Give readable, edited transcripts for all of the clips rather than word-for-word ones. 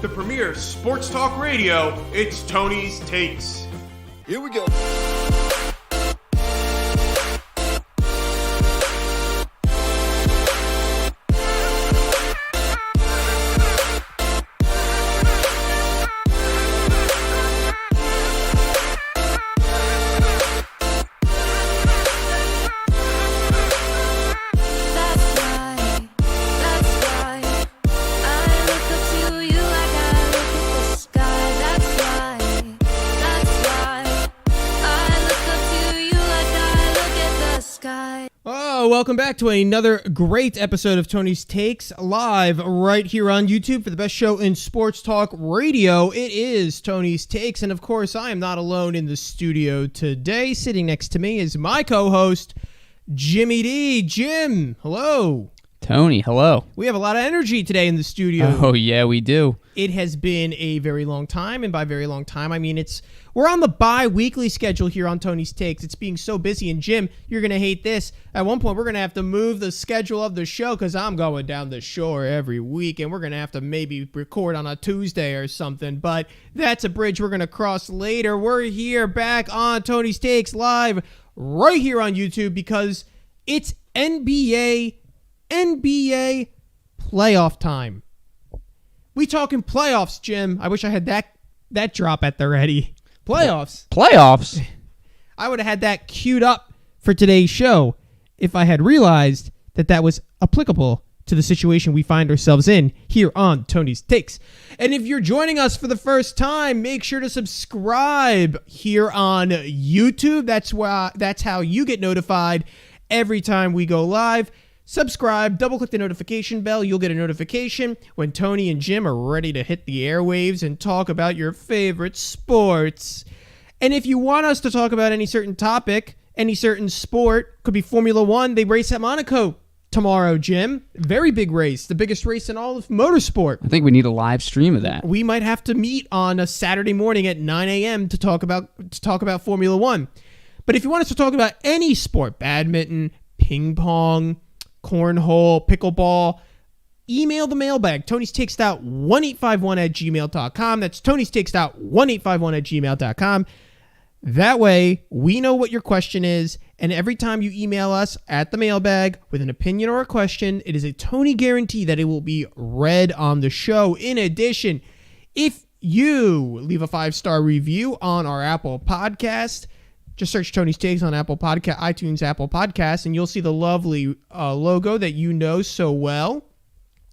the premier sports talk radio, it's Tony's Takes. Here we go. Welcome back to another great episode of Tony's Takes, live right here on YouTube for the best show in sports talk radio. It is Tony's Takes, and of course, I am not alone in the studio today. Sitting next to me is my co-host, Jimmy D. Jim, hello. Tony, hello. We have a lot of energy today in the studio. Oh, yeah, we do. It has been a very long time, and by very long time, I mean we're on the bi-weekly schedule here on Tony's Takes. It's being so busy, and Jim, you're going to hate this. At one point, we're going to have to move the schedule of the show because I'm going down the shore every week, and we're going to have to maybe record on a Tuesday or something, but that's a bridge we're going to cross later. We're here back on Tony's Takes live right here on YouTube because it's NBA playoff time. We talking playoffs, Jim. I wish I had that drop at the ready. Playoffs? I would have had that queued up for today's show if I had realized that was applicable to the situation we find ourselves in here on Tony's Takes. And if you're joining us for the first time, make sure to subscribe here on YouTube. That's how you get notified every time we go live. Subscribe, double-click the notification bell. You'll get a notification when Tony and Jim are ready to hit the airwaves and talk about your favorite sports. And if you want us to talk about any certain topic, any certain sport, could be Formula One. They race at Monaco tomorrow, Jim. Very big race, the biggest race in all of motorsport. I think we need a live stream of that. We might have to meet on a Saturday morning at 9 a.m. to talk about Formula One. But if you want us to talk about any sport, badminton, ping pong, cornhole, pickleball, email the mailbag, tonystakes.1851@gmail.com. That's tonystakes.1851@gmail.com. That way, we know what your question is, and every time you email us at the mailbag with an opinion or a question, it is a Tony guarantee that it will be read on the show. In addition, if you leave a 5-star review on our Apple podcast, just search Tony's Takes on Apple Podcast, iTunes, Apple Podcasts, and you'll see the lovely logo that you know so well.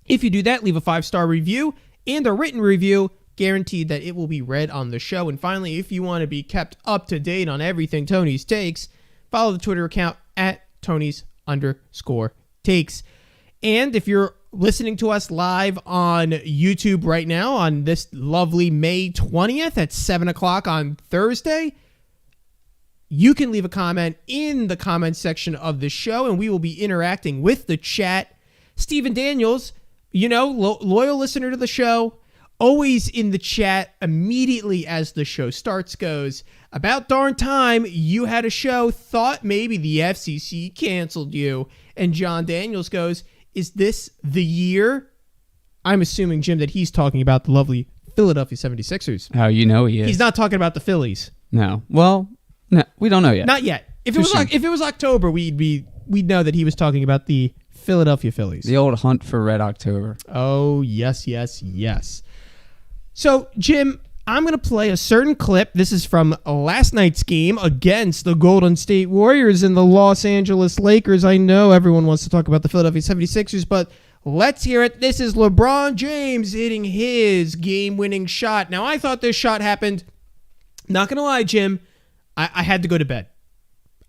If you do that, leave a 5-star review and a written review, guaranteed that it will be read on the show. And finally, if you want to be kept up to date on everything Tony's Takes, follow the Twitter account at Tonys_Takes. And if you're listening to us live on YouTube right now on this lovely May 20th at 7 o'clock on Thursday, you can leave a comment in the comment section of the show, and we will be interacting with the chat. Stephen Daniels, loyal listener to the show, always in the chat immediately as the show starts, goes, about darn time you had a show, thought maybe the FCC canceled you. And John Daniels goes, is this the year? I'm assuming, Jim, that he's talking about the lovely Philadelphia 76ers. Oh, you know he is. He's not talking about the Phillies. No. Well, no, we don't know yet. Not yet. If it was October, we'd know that he was talking about the Philadelphia Phillies. The old hunt for Red October. Oh, yes. So, Jim, I'm going to play a certain clip. This is from last night's game against the Golden State Warriors and the Los Angeles Lakers. I know everyone wants to talk about the Philadelphia 76ers, but let's hear it. This is LeBron James hitting his game-winning shot. Now, I thought this shot happened, not going to lie, Jim, I had to go to bed.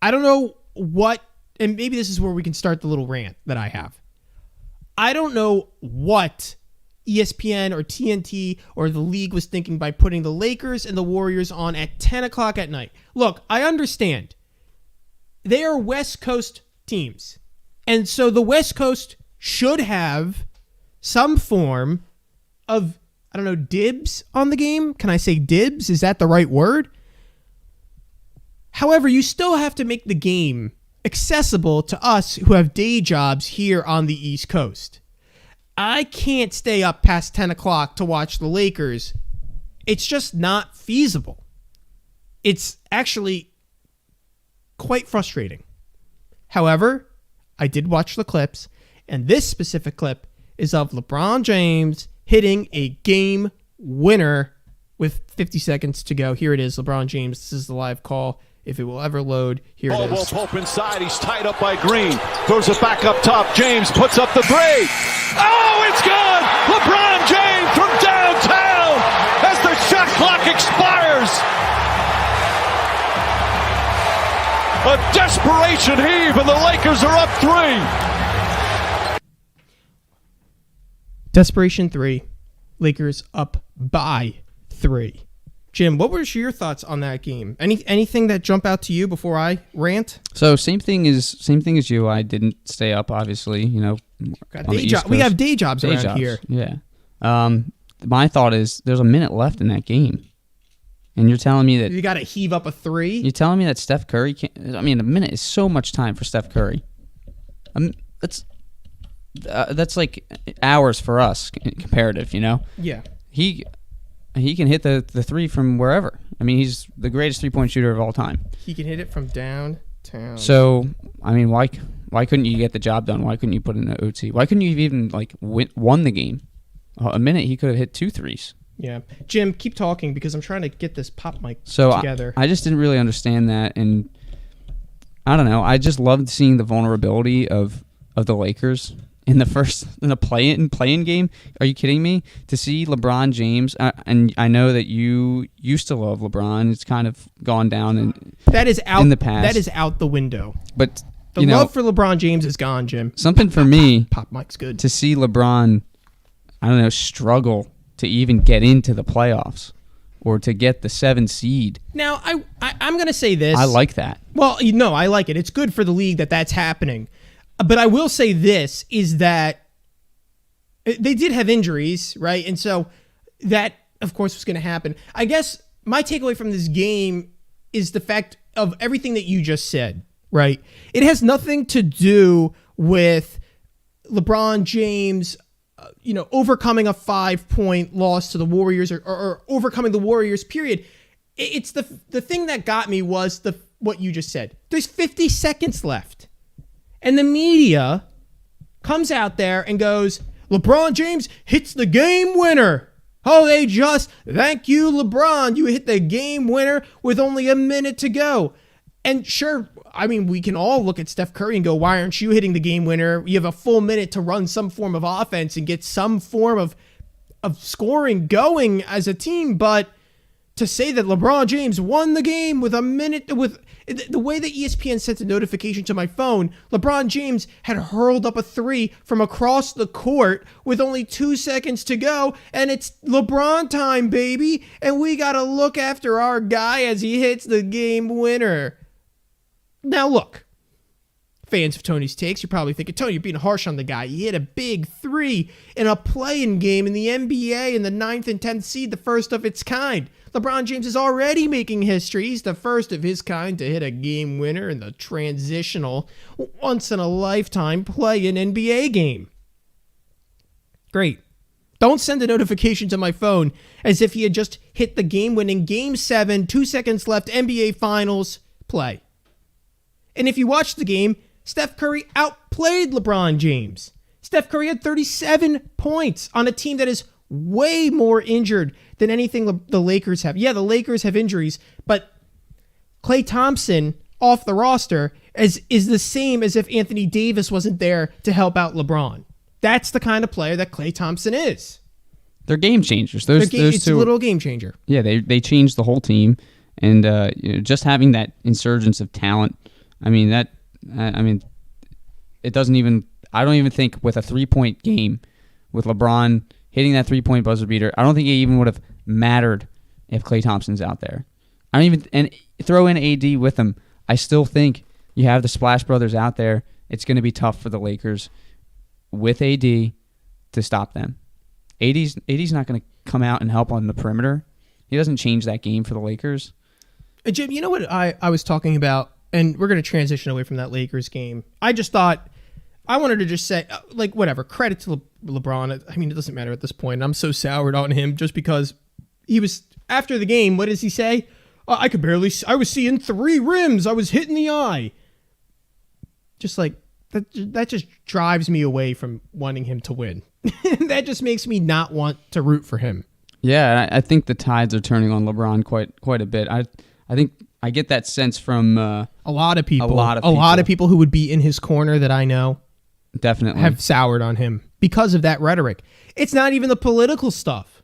I don't know what, and maybe this is where we can start the little rant that I have. I don't know what ESPN or TNT or the league was thinking by putting the Lakers and the Warriors on at 10 o'clock at night. Look, I understand. They are West Coast teams. And so the West Coast should have some form of, dibs on the game. Can I say dibs? Is that the right word? However, you still have to make the game accessible to us who have day jobs here on the East Coast. I can't stay up past 10 o'clock to watch the Lakers. It's just not feasible. It's actually quite frustrating. However, I did watch the clips, and this specific clip is of LeBron James hitting a game winner with 50 seconds to go. Here it is, LeBron James. This is the live call. If it will ever load, here it is. Pope inside. He's tied up by Green. Throws it back up top. James puts up the three. Oh, it's good! LeBron James from downtown as the shot clock expires. A desperation heave, and the Lakers are up 3. Desperation 3. Lakers up by 3. Jim, what were your thoughts on that game? Anything that jump out to you before I rant? So same thing as you. I didn't stay up, obviously. You know, we have day jobs around here. Yeah. My thought is there's a minute left in that game, and you're telling me that you got to heave up a 3. You're telling me that Steph Curry can't. I mean, a minute is so much time for Steph Curry. That's like hours for us comparative. You know. Yeah. He can hit the 3 from wherever. I mean, he's the greatest 3-point shooter of all time. He can hit it from downtown. So, I mean, why couldn't you get the job done? Why couldn't you put in an OT? Why couldn't you even won the game? A minute, he could have hit 2 threes. Yeah. Jim, keep talking because I'm trying to get this pop mic together. I just didn't really understand that, and I don't know. I just loved seeing the vulnerability of the Lakers. In the play-in game, are you kidding me? To see LeBron James, and I know that you used to love LeBron. It's kind of gone down that is out in the past. That is out the window. But the love for LeBron James is gone, Jim. Something for me. Pop mic's good. To see LeBron, I don't know, struggle to even get into the playoffs or to get the 7 seed. Now, I'm going to say this. I like that. Well, I like it. It's good for the league that that's happening. But I will say this, is that they did have injuries, right? And so that, of course, was going to happen. I guess my takeaway from this game is the fact of everything that you just said, right? It has nothing to do with LeBron James, overcoming a 5-point loss to the Warriors or overcoming the Warriors, period. It's the thing that got me was what you just said. There's 50 seconds left. And the media comes out there and goes, LeBron James hits the game winner. Oh, thank you, LeBron. You hit the game winner with only a minute to go. And sure, I mean, we can all look at Steph Curry and go, why aren't you hitting the game winner? You have a full minute to run some form of offense and get some form of scoring going as a team. But to say that LeBron James won the game with a minute, with the way that ESPN sent a notification to my phone, LeBron James had hurled up a 3 from across the court with only 2 seconds to go, and it's LeBron time, baby, and we got to look after our guy as he hits the game winner. Now look, fans of Tony's Takes, you're probably thinking, Tony, you're being harsh on the guy. He hit a big 3 in a play-in game in the NBA in the 9th and 10th seed, the first of its kind. LeBron James is already making history. He's the first of his kind to hit a game winner in the transitional, once-in-a-lifetime play-in NBA game. Great. Don't send a notification to my phone as if he had just hit the game-winning Game 7, 2 seconds left, NBA Finals play. And if you watch the game, Steph Curry outplayed LeBron James. Steph Curry had 37 points on a team that is way more injured than anything the Lakers have. Yeah, the Lakers have injuries, but Klay Thompson off the roster is the same as if Anthony Davis wasn't there to help out LeBron. That's the kind of player that Klay Thompson is. They're game changers. Those it's two, a little game changer. Yeah, they changed the whole team, and just having that insurgence of talent. I mean it doesn't even. I don't even think with a 3-point game with LeBron hitting that 3-point buzzer beater, I don't think it even would have mattered if Klay Thompson's out there. And throw in AD with him. I still think you have the Splash Brothers out there. It's going to be tough for the Lakers with AD to stop them. AD's not going to come out and help on the perimeter. He doesn't change that game for the Lakers. Jim, you know what I was talking about, and we're going to transition away from that Lakers game. I just thought, I wanted to just say, whatever, credit to LeBron. I mean, it doesn't matter at this point. I'm so soured on him just because he was after the game. What does he say? I could barely. I was seeing 3 rims. I was hitting the eye. Just like that just drives me away from wanting him to win. That just makes me not want to root for him. Yeah, I think the tides are turning on LeBron quite a bit. I think I get that sense from a lot of people. A lot of people who would be in his corner that I know definitely have soured on him because of that rhetoric. It's not even the political stuff.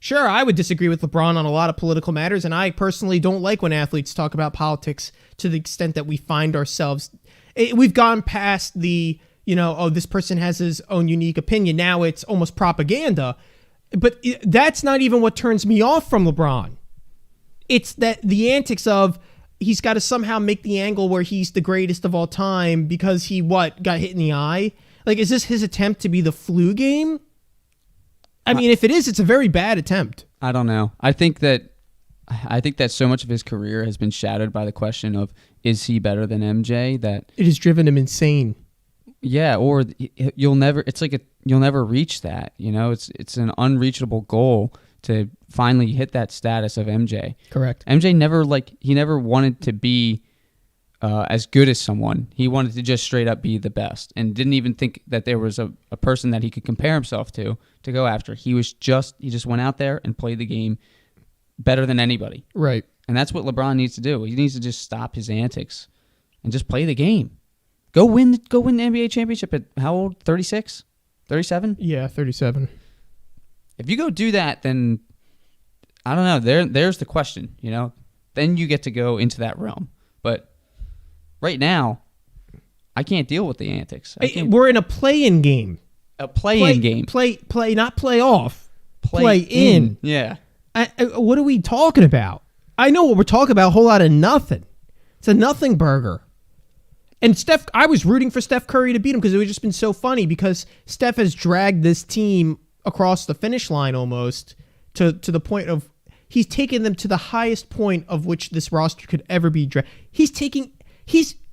Sure, I would disagree with LeBron on a lot of political matters, and I personally don't like when athletes talk about politics to the extent that we find ourselves. We've gone past the, this person has his own unique opinion. Now it's almost propaganda. But that's not even what turns me off from LeBron. It's that the antics of he's got to somehow make the angle where he's the greatest of all time because he got hit in the eye. Like, is this his attempt to be the flu game? I mean, if it is, it's a very bad attempt. I don't know. I think that so much of his career has been shadowed by the question of, is he better than MJ? That it has driven him insane. Yeah, or you'll never reach that. It's an unreachable goal to finally hit that status of MJ. Correct. MJ never wanted to be as good as someone. He wanted to just straight up be the best, and didn't even think that there was a person that he could compare himself to go after. He just went out there and played the game better than anybody. Right. And that's what LeBron needs to do. He needs to just stop his antics and just play the game. Go win the NBA championship at how old? 36? 37? Yeah, 37. If you go do that, then I don't know. There's the question, Then you get to go into that realm. But right now, I can't deal with the antics. We're in a play-in game. A play-in game. Play, not play off. Play in. Yeah. What are we talking about? I know what we're talking about. A whole lot of nothing. It's a nothing burger. And I was rooting for Steph Curry to beat him because it would just been so funny because Steph has dragged this team across the finish line almost to the point of he's taken them to the highest point of which this roster could ever be dragged.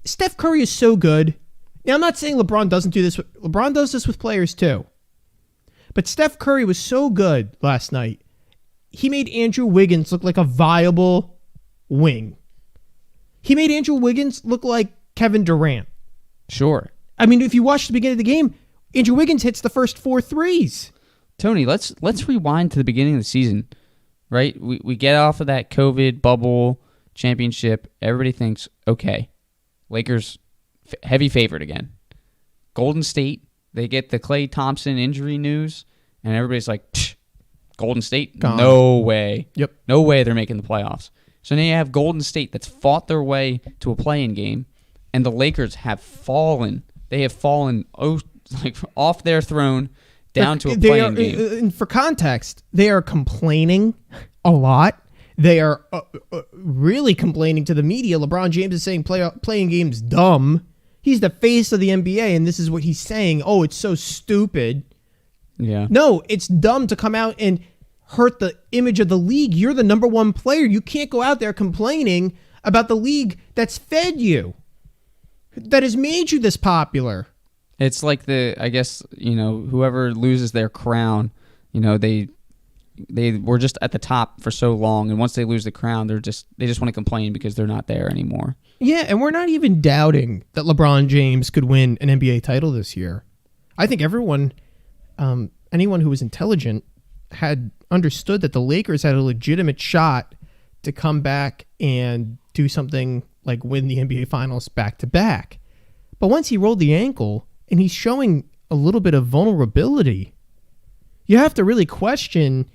Steph Curry is so good. Now, I'm not saying LeBron doesn't do this. LeBron does this with players too. But Steph Curry was so good last night. He made Andrew Wiggins look like a viable wing. He made Andrew Wiggins look like Kevin Durant. Sure. I mean, if you watch the beginning of the game, Andrew Wiggins hits the first 4 threes. Tony, let's rewind to the beginning of the season, right? We get off of that COVID bubble championship. Everybody thinks, okay, Lakers heavy favorite again. Golden State, they get the Klay Thompson injury news, and everybody's like, Golden State? Gone. No way. Yep. No way they're making the playoffs. So now you have Golden State that's fought their way to a play-in game, and the Lakers have fallen. They have fallen off their throne down to a play-in game. And for context, they are complaining a lot. They are really complaining to the media. LeBron James is saying playing game's dumb. He's the face of the NBA, and this is what he's saying. Oh, it's so stupid. Yeah. No, it's dumb to come out and hurt the image of the league. You're the number one player. You can't go out there complaining about the league that's fed you, that has made you this popular. It's like whoever loses their crown, they were just at the top for so long, and once they lose the crown, they just want to complain because they're not there anymore. Yeah, and we're not even doubting that LeBron James could win an NBA title this year. I think everyone, anyone who was intelligent, had understood that the Lakers had a legitimate shot to come back and do something like win the NBA Finals back-to-back. But once he rolled the ankle, and he's showing a little bit of vulnerability, you have to really question,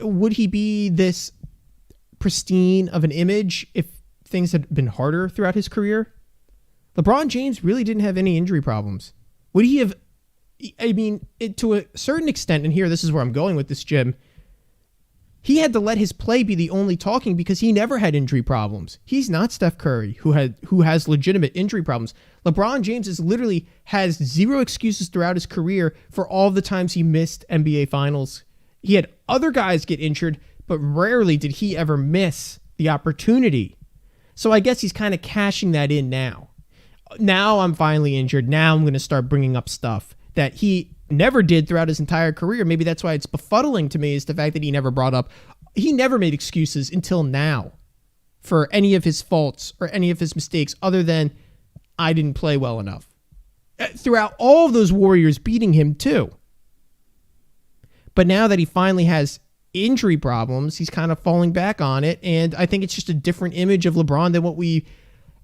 would he be this pristine of an image if things had been harder throughout his career? LeBron James really didn't have any injury problems. Would he have, to a certain extent, and here, this is where I'm going with this, Jim, he had to let his play be the only talking because he never had injury problems. He's not Steph Curry, who has legitimate injury problems. LeBron James has zero excuses throughout his career for all the times he missed NBA Finals. He had other guys get injured, but rarely did he ever miss the opportunity. So I guess he's kind of cashing that in now. Now I'm finally injured. Now I'm going to start bringing up stuff. that he never did throughout his entire career. Maybe that's why it's befuddling to me, is the fact that he never brought up. He never made excuses until now for any of his faults or any of his mistakes other than I didn't play well enough. Throughout all of those Warriors beating him too. But now that he finally has injury problems, he's kind of falling back on it. And I think it's just a different image of LeBron than what we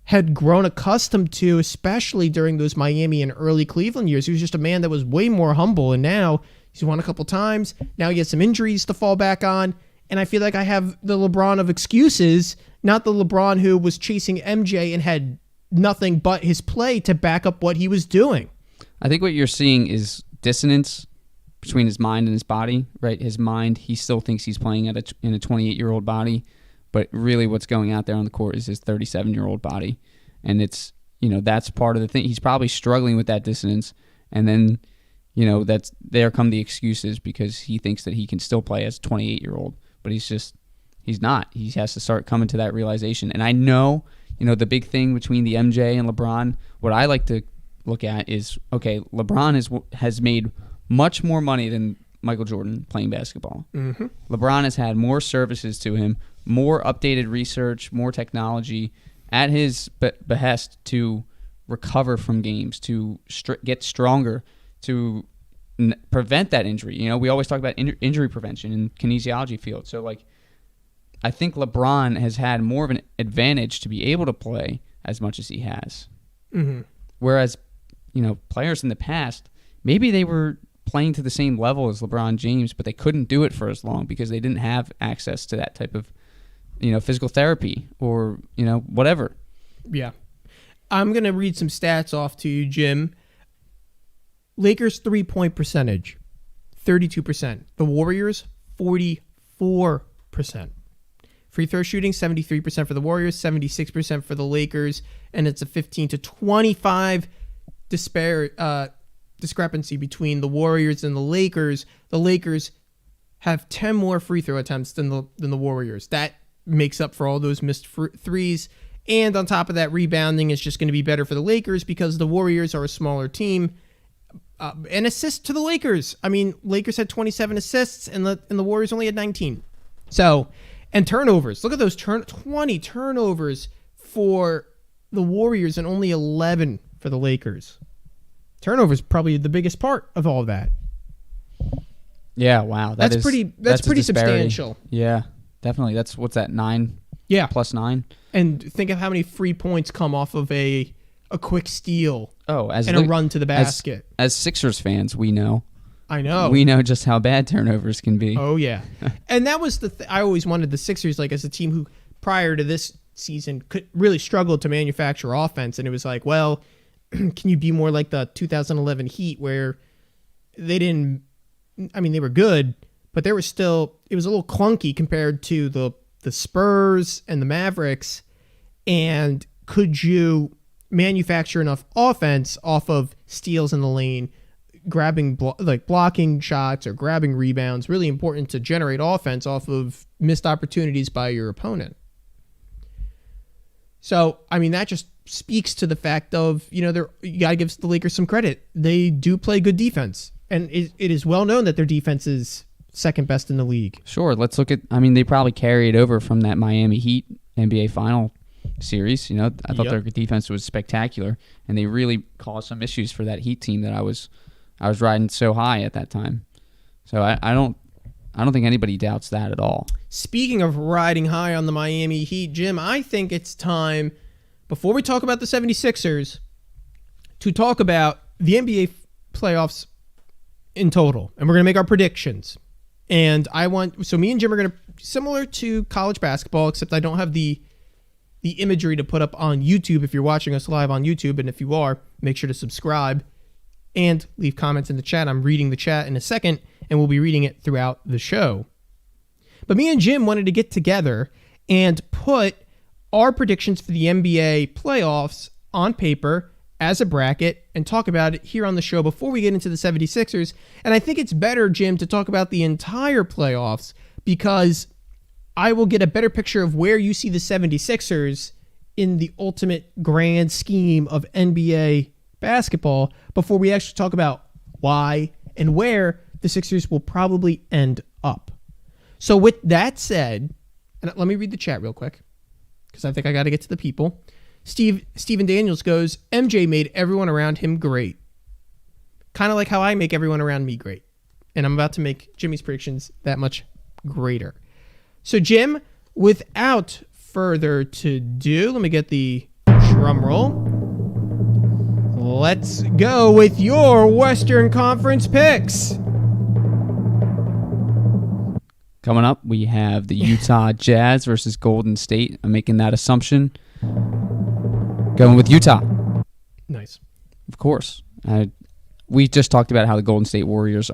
had grown accustomed to, especially during those Miami and early Cleveland years. He was just a man that was way more humble, and now he's won a couple times. Now he has some injuries to fall back on, and I feel like I have the LeBron of excuses, not the LeBron who was chasing MJ and had nothing but his play to back up what he was doing. I think what you're seeing is dissonance between his mind and his body, right? His mind, he still thinks he's playing in a 28-year-old body, but really what's going out there on the court is his 37-year-old body. And it's, that's part of the thing. He's probably struggling with that dissonance. And then, there come the excuses because he thinks that he can still play as a 28-year-old. But he's not. He has to start coming to that realization. And I know, the big thing between the MJ and LeBron, what I like to look at is, okay, LeBron has made much more money than Michael Jordan playing basketball. Mm-hmm. LeBron has had more services to him, more updated research, more technology at his behest to recover from games, to get stronger, to prevent that injury. We always talk about injury prevention in kinesiology field. So, I think LeBron has had more of an advantage to be able to play as much as he has. Mm-hmm. Whereas, players in the past, maybe they were playing to the same level as LeBron James, but they couldn't do it for as long because they didn't have access to that type of, physical therapy or, whatever. Yeah. I'm going to read some stats off to you, Jim. Lakers 3-point percentage, 32%. The Warriors, 44%. Free throw shooting, 73% for the Warriors, 76% for the Lakers, and it's a 15 to 25 discrepancy between the Warriors and the Lakers. The Lakers have 10 more free throw attempts than the Warriors. That makes up for all those missed threes. And on top of that, rebounding is just going to be better for the Lakers because the Warriors are a smaller team. An assist to the Lakers. I mean, Lakers had 27 assists and the Warriors only had 19. So, and turnovers. Look at those 20 turnovers for the Warriors and only 11 for the Lakers. Turnovers probably the biggest part of all of that. Yeah, wow. That's pretty substantial. Yeah, definitely. What's that, 9? Yeah. Plus 9? And think of how many free points come off of a quick steal and a run to the basket. As Sixers fans, we know. I know. We know just how bad turnovers can be. Oh, yeah. And that was I always wanted the Sixers, as a team who, prior to this season, could really struggle to manufacture offense. And it was like, well, can you be more like the 2011 Heat where they didn't, they were good, but it was a little clunky compared to the Spurs and the Mavericks. And could you manufacture enough offense off of steals in the lane, grabbing blocking shots or grabbing rebounds, really important to generate offense off of missed opportunities by your opponent. So, that just speaks to the fact of, you got to give the Lakers some credit. They do play good defense, and it is well known that their defense is second best in the league. Sure, let's look at, they probably carried over from that Miami Heat NBA final series. I thought their defense was spectacular, and they really caused some issues for that Heat team that I was riding so high at that time. So I don't think anybody doubts that at all. Speaking of riding high on the Miami Heat, Jim, I think it's time, before we talk about the 76ers, to talk about the NBA playoffs in total. And we're going to make our predictions. And me and Jim are going to, similar to college basketball, except I don't have the imagery to put up on YouTube if you're watching us live on YouTube. And if you are, make sure to subscribe and leave comments in the chat. I'm reading the chat in a second, and we'll be reading it throughout the show. But me and Jim wanted to get together and put our predictions for the NBA playoffs on paper as a bracket and talk about it here on the show before we get into the 76ers. And I think it's better, Jim, to talk about the entire playoffs because I will get a better picture of where you see the 76ers in the ultimate grand scheme of NBA basketball before we actually talk about why, and where the Sixers will probably end up. So with that said, and let me read the chat real quick, because I think I got to get to the people. Steven Daniels goes, MJ made everyone around him great. Kind of like how I make everyone around me great. And I'm about to make Jimmy's predictions that much greater. So Jim, without further to do, let me get the drum roll. Let's go with your Western Conference picks. Coming up, we have the Utah Jazz versus Golden State. I'm making that assumption. Going with Utah. Nice. Of course. We just talked about how the Golden State Warriors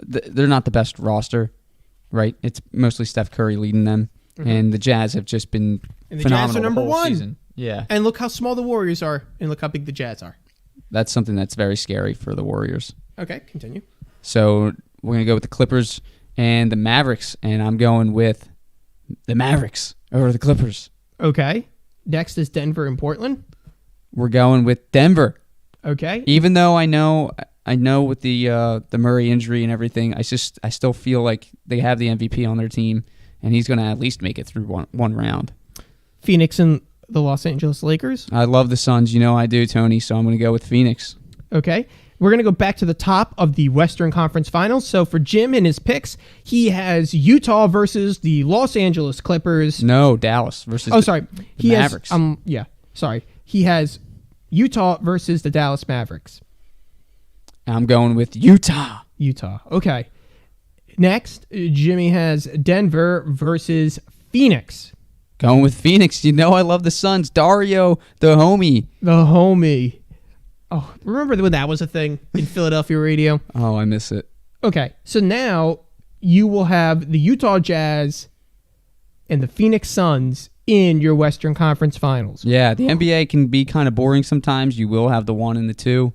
they're not the best roster, right? It's mostly Steph Curry leading them. Mm-hmm. And the Jazz have just been phenomenal Jazz are number the whole one. Season. Yeah. And look how small the Warriors are, and look how big the Jazz are. That's something that's very scary for the Warriors. Okay, continue. So we're going to go with the Clippers and the Mavericks, and I'm going with the Mavericks over the Clippers. Okay. Next is Denver and Portland. We're going with Denver. Okay. Even though I know with the Murray injury and everything, I still feel like they have the MVP on their team, and he's going to at least make it through one round. Phoenix and the Los Angeles Lakers. I love the Suns. You know I do, Tony, so I'm going to go with Phoenix. Okay. We're going to go back to the top of the Western Conference Finals. So for Jim and his picks, he has Utah versus the Los Angeles Clippers. No, Dallas versus the Mavericks. He has Utah versus the Dallas Mavericks. I'm going with Utah. Utah. Okay. Next, Jimmy has Denver versus Phoenix. Going with Phoenix. You know I love the Suns. Dario, the homie. The homie. Oh, remember when that was a thing in Philadelphia radio? Oh, I miss it. Okay, so now you will have the Utah Jazz and the Phoenix Suns in your Western Conference Finals. Yeah, the NBA can be kind of boring sometimes. You will have the 1 and the 2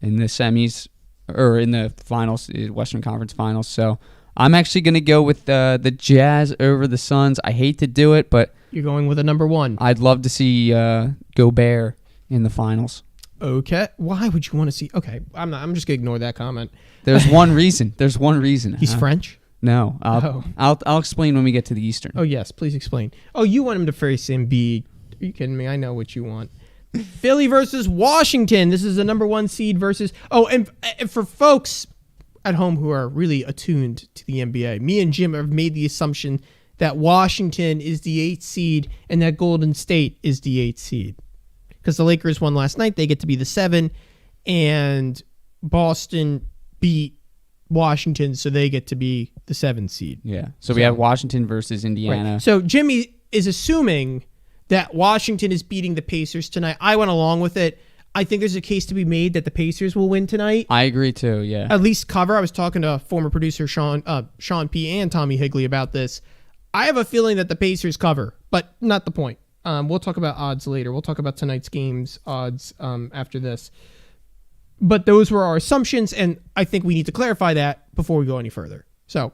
in the semis or in the finals, Western Conference Finals. So I'm actually going to go with the Jazz over the Suns. I hate to do it, but you're going with a number 1. I'd love to see Gobert in the finals. Okay. Why would you want to see? Okay, I'm just gonna ignore that comment. There's one reason. There's one reason. He's French? No. I'll explain when we get to the Eastern. Oh yes, please explain. Oh, you want him to face Embiid? Are you kidding me? I know what you want. Philly versus Washington. This is the number 1 seed versus. Oh, and for folks at home who are really attuned to the NBA, me and Jim have made the assumption that Washington is the 8th seed and that Golden State is the 8th seed. Because the Lakers won last night, they get to be the 7, and Boston beat Washington, so they get to be the 7 seed. Yeah. So we have Washington versus Indiana. Right. So Jimmy is assuming that Washington is beating the Pacers tonight. I went along with it. I think there's a case to be made that the Pacers will win tonight. I agree too. Yeah. At least cover. I was talking to former producer Sean P. and Tommy Higley about this. I have a feeling that the Pacers cover, but not the point. We'll talk about odds later. We'll talk about tonight's games odds after this. But those were our assumptions, and I think we need to clarify that before we go any further. So,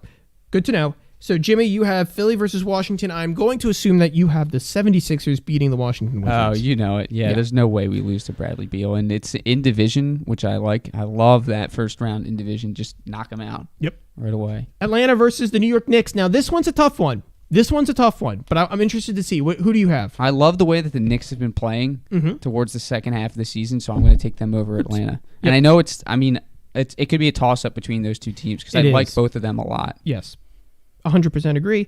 good to know. So, Jimmy, you have Philly versus Washington. I'm going to assume that you have the 76ers beating the Washington Wizards. Oh, you know it. Yeah, there's no way we lose to Bradley Beal. And it's in division, which I like. I love that first round in division. Just knock them out. Yep. Right away. Atlanta versus the New York Knicks. Now, this one's a tough one. But I'm interested to see. Who do you have? I love the way that the Knicks have been playing towards the second half of the season, so I'm going to take them over Atlanta. Yep. And I know it could be a toss-up between those two teams because I like both of them a lot. Yes, 100% agree.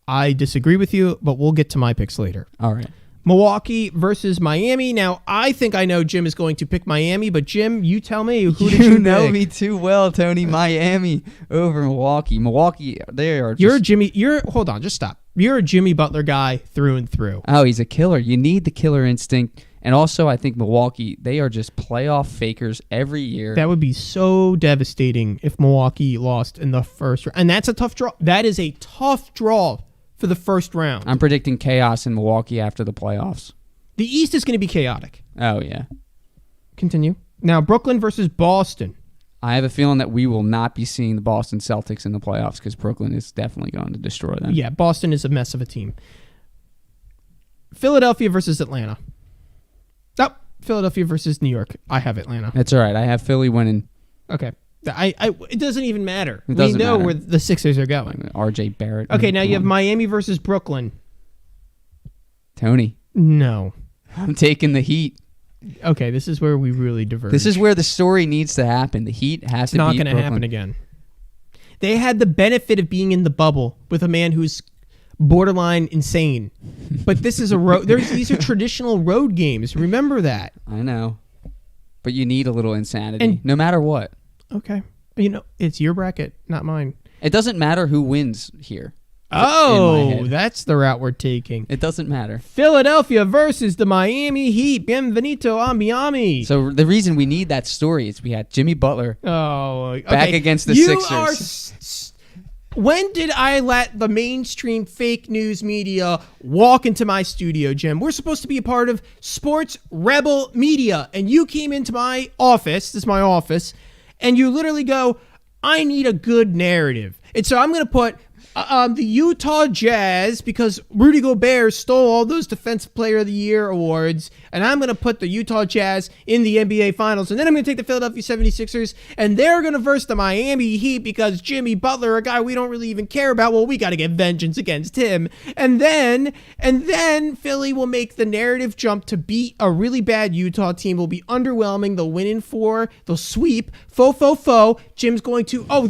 I disagree with you, but we'll get to my picks later. All right. Milwaukee versus Miami. Now, I think I know Jim is going to pick Miami, but Jim, you tell me. Who did you You know pick? me too well, Tony. Miami over Milwaukee. Milwaukee, they are just... Hold on, just stop. You're a Jimmy Butler guy through and through. Oh, he's a killer. You need the killer instinct. And also, I think Milwaukee, they are just playoff fakers every year. That would be so devastating if Milwaukee lost in the first round. And that's a tough draw. That is a tough draw for the first round. I'm predicting chaos in Milwaukee after the playoffs. The East is going to be chaotic. Oh, yeah. Continue. Now, Brooklyn versus Boston. I have a feeling that we will not be seeing the Boston Celtics in the playoffs because Brooklyn is definitely going to destroy them. Yeah, Boston is a mess of a team. Philadelphia versus Atlanta. Oh, Philadelphia versus New York. I have Atlanta. That's all right. I have Philly winning. Okay. It doesn't even matter. It doesn't we know matter. where the Sixers are going. R.J. Barrett. Okay, now you have Miami versus Brooklyn. Tony. No. I'm taking the Heat. Okay, this is where we really diverge. This is where the story needs to happen. The Heat has to beat not going to Brooklyn. happen again. They had the benefit of being in the bubble with a man who's borderline insane. But this is a road. These are traditional road games. Remember that. I know. But you need a little insanity, And- no matter what. Okay. It's your bracket, not mine. It doesn't matter who wins here. in my Oh, head. that's the route we're taking. It doesn't matter. Philadelphia versus the Miami Heat. Bienvenido a Miami. So the reason we need that story is we had Jimmy Butler. Oh, okay. Back against the you Sixers. When did I let the mainstream fake news media walk into my studio, Jim? We're supposed to be a part of Sports Rebel Media, and you came into my office, this is my office, and you literally go, I need a good narrative. And so I'm going to put the Utah Jazz, because Rudy Gobert stole all those Defensive Player of the Year awards, and I'm going to put the Utah Jazz in the NBA Finals, and then I'm going to take the Philadelphia 76ers, and they're going to verse the Miami Heat because Jimmy Butler, a guy we don't really even care about, well, we got to get vengeance against him. And then Philly will make the narrative jump to beat a really bad Utah team. Will be underwhelming. They'll win in 4. They'll sweep. Faux. Jim's going to, throw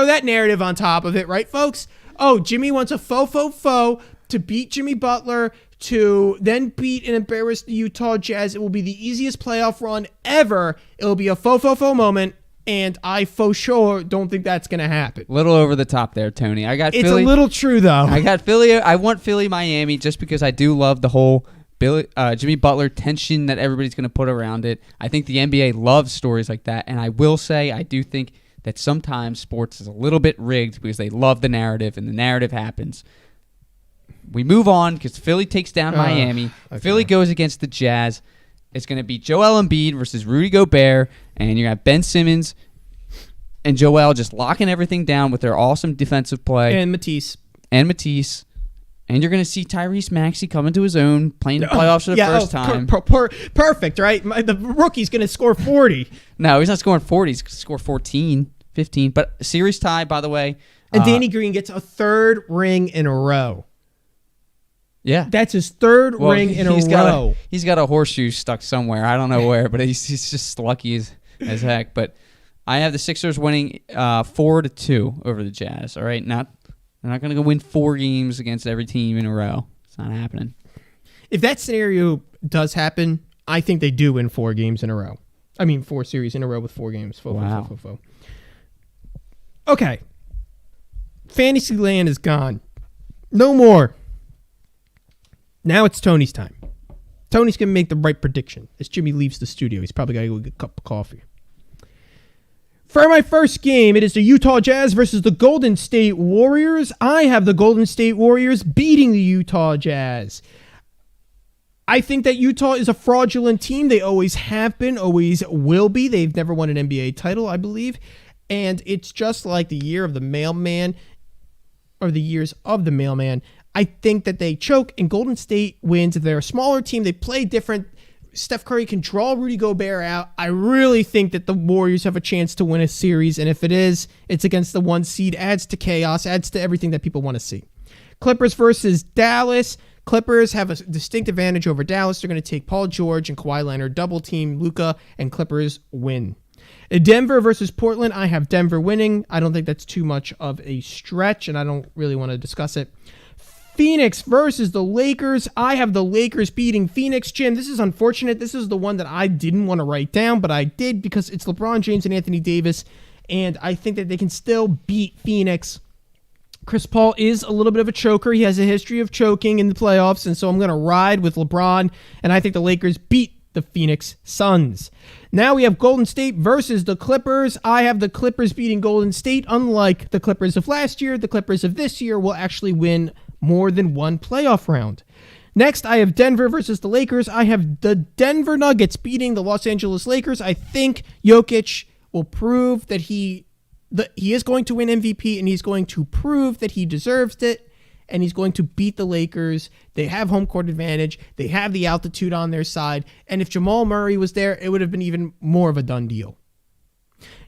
that narrative on top of it, right, folks? Oh, Jimmy wants a faux to beat Jimmy Butler, to then beat and embarrass the Utah Jazz. It will be the easiest playoff run ever. It will be a faux moment, and I for sure don't think that's going to happen. Little over the top there, Tony. I got It's Philly. a little true, though. I got Philly. I want Philly, Miami, just because I do love the whole Jimmy Butler tension that everybody's going to put around it. I think the NBA loves stories like that, and I will say I do think that sometimes sports is a little bit rigged because they love the narrative, and the narrative happens. We move on because Philly takes down Miami. Okay. Philly goes against the Jazz. It's going to be Joel Embiid versus Rudy Gobert, and you got Ben Simmons and Joel just locking everything down with their awesome defensive play. And Matisse. And you're going to see Tyrese Maxey come into his own, playing the playoffs for the first time. Perfect, right? The rookie's going to score 40. No, he's not scoring 40. He's going to score 14, 15. But series tie, by the way. And Danny Green gets a third ring in a row. Yeah. That's his third ring in a row. He's got a horseshoe stuck somewhere. I don't know where, but he's just lucky as heck. But I have the Sixers winning 4-2 over the Jazz. All right, they're not going to go win 4 games against every team in a row. It's not happening. If that scenario does happen, I think they do win 4 games in a row. I mean, 4 series in a row with 4 games. Wow. Okay. Fantasyland is gone. No more. Now it's Tony's time. Tony's going to make the right prediction. As Jimmy leaves the studio, he's probably got to go get a cup of coffee. For my first game, it is the Utah Jazz versus the Golden State Warriors. I have the Golden State Warriors beating the Utah Jazz. I think that Utah is a fraudulent team. They always have been, always will be. They've never won an NBA title, I believe. And it's just like the year of the mailman, or the years of the mailman. I think that they choke and Golden State wins. If they're a smaller team, they play different. Steph Curry can draw Rudy Gobert out. I really think that the Warriors have a chance to win a series, and if it is, it's against the 1 seed. Adds to chaos, adds to everything that people want to see. Clippers versus Dallas. Clippers have a distinct advantage over Dallas. They're going to take Paul George and Kawhi Leonard, double team Luka, and Clippers win. Denver versus Portland. I have Denver winning. I don't think that's too much of a stretch, and I don't really want to discuss it. Phoenix versus the Lakers. I have the Lakers beating Phoenix. Jim, this is unfortunate. This is the one that I didn't want to write down, but I did because it's LeBron James and Anthony Davis, and I think that they can still beat Phoenix. Chris Paul is a little bit of a choker. He has a history of choking in the playoffs, and so I'm going to ride with LeBron, and I think the Lakers beat the Phoenix Suns. Now we have Golden State versus the Clippers. I have the Clippers beating Golden State. Unlike the Clippers of last year, the Clippers of this year will actually win more than one playoff round. Next, I have Denver versus the Lakers. I have the Denver Nuggets beating the Los Angeles Lakers. I think Jokic will prove that he is going to win MVP, and he's going to prove that he deserves it. and he's going to beat the Lakers. They have home court advantage. They have the altitude on their side. And if Jamal Murray was there, it would have been even more of a done deal.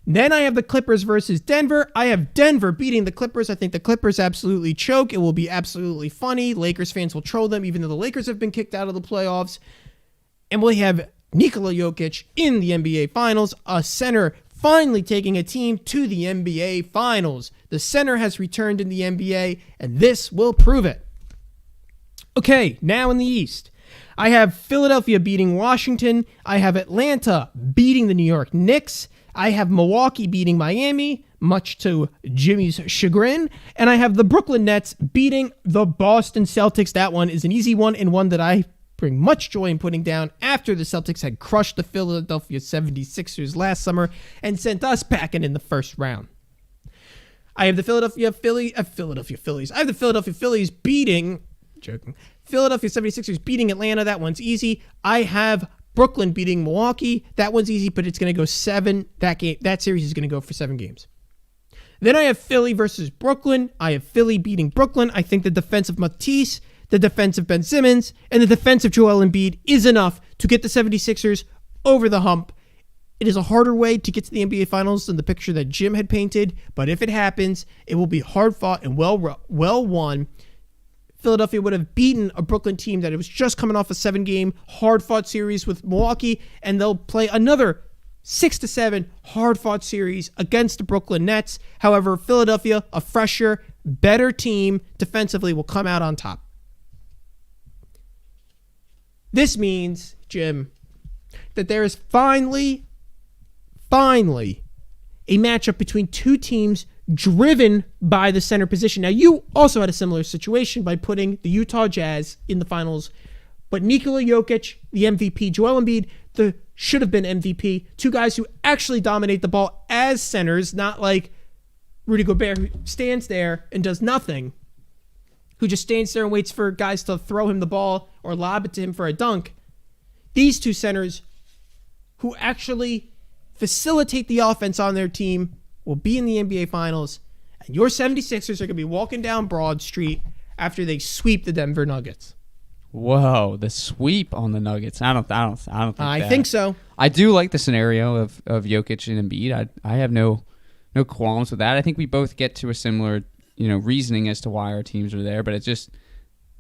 Then I have the Clippers versus Denver. I have Denver beating the Clippers. I think the Clippers absolutely choke. It will be absolutely funny. Lakers fans will troll them, even though the Lakers have been kicked out of the playoffs. And we have Nikola Jokic in the NBA Finals, a center finally taking a team to the NBA Finals. The center has returned in the NBA, and this will prove it. Okay, now in the East. I have Philadelphia beating Washington. I have Atlanta beating the New York Knicks. I have Milwaukee beating Miami, much to Jimmy's chagrin. And I have the Brooklyn Nets beating the Boston Celtics. That one is an easy one, and one that I bring much joy in putting down after the Celtics had crushed the Philadelphia 76ers last summer and sent us packing in the first round. I have the Philadelphia Phillies. I have the Philadelphia Phillies beating, Philadelphia 76ers beating Atlanta. That one's easy. I have Brooklyn beating Milwaukee. That one's easy, but it's going to go 7. That series is going to go for 7 games. Then I have Philly versus Brooklyn. I have Philly beating Brooklyn. I think the defense of Matisse, the defense of Ben Simmons, and the defense of Joel Embiid is enough to get the 76ers over the hump. It is a harder way to get to the NBA Finals than the picture that Jim had painted, but if it happens, it will be hard fought and well won. Philadelphia would have beaten a Brooklyn team that it was just coming off a 7-game hard-fought series with Milwaukee, and they'll play another 6-7 hard-fought series against the Brooklyn Nets. However, Philadelphia, a fresher, better team defensively, will come out on top. This means, Jim, that there is finally a matchup between two teams driven by the center position. Now, you also had a similar situation by putting the Utah Jazz in the finals, but Nikola Jokic, the MVP, Joel Embiid, the should have been MVP, two guys who actually dominate the ball as centers, not like Rudy Gobert, who stands there and does nothing, who just stands there and waits for guys to throw him the ball or lob it to him for a dunk. These two centers who actually facilitate the offense on their team will be in the NBA Finals, and your 76ers are going to be walking down Broad Street after they sweep the Denver Nuggets. Whoa, the sweep on the Nuggets. I don't think so. I do like the scenario of Jokic and Embiid. I have no qualms with that. I think we both get to a similar, reasoning as to why our teams are there, but it's just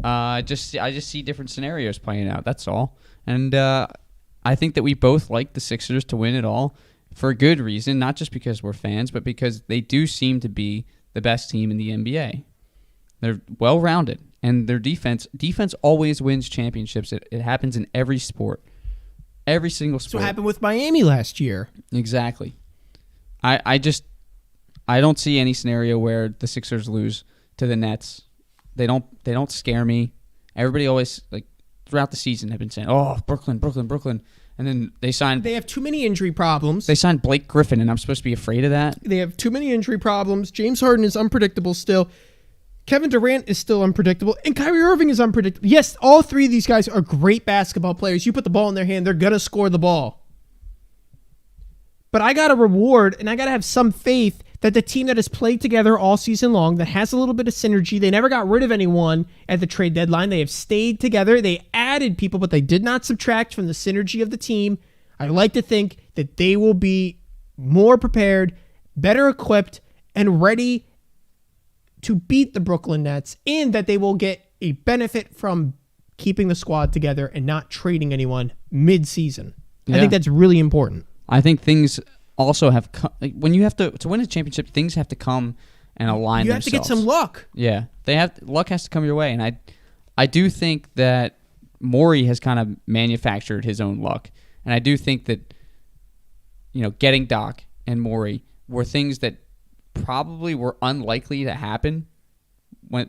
I just see different scenarios playing out. That's all. And I think that we both like the Sixers to win it all for a good reason, not just because we're fans, but because they do seem to be the best team in the NBA. They're well-rounded, and their defense always wins championships. It happens in every sport, every single sport. That's what happened with Miami last year. Exactly. I don't see any scenario where the Sixers lose to the Nets. They don't scare me. Everybody always, throughout the season, have been saying, "Oh, Brooklyn." And then they have too many injury problems. They signed Blake Griffin, and I'm supposed to be afraid of that? They have too many injury problems. James Harden is unpredictable still. Kevin Durant is still unpredictable. And Kyrie Irving is unpredictable. Yes, all three of these guys are great basketball players. You put the ball in their hand, they're going to score the ball. But I got to reward, and I got to have some faith that the team that has played together all season long, that has a little bit of synergy, they never got rid of anyone at the trade deadline. They have stayed together. They added people, but they did not subtract from the synergy of the team. I like to think that they will be more prepared, better equipped, and ready to beat the Brooklyn Nets, and that they will get a benefit from keeping the squad together and not trading anyone mid-season. Yeah. I think that's really important. I think things also have when you have to win a championship, things have to come and align themselves. You have to get some luck. Yeah, luck has to come your way, and I do think that Morey has kind of manufactured his own luck, and I do think that getting Doc and Morey were things that probably were unlikely to happen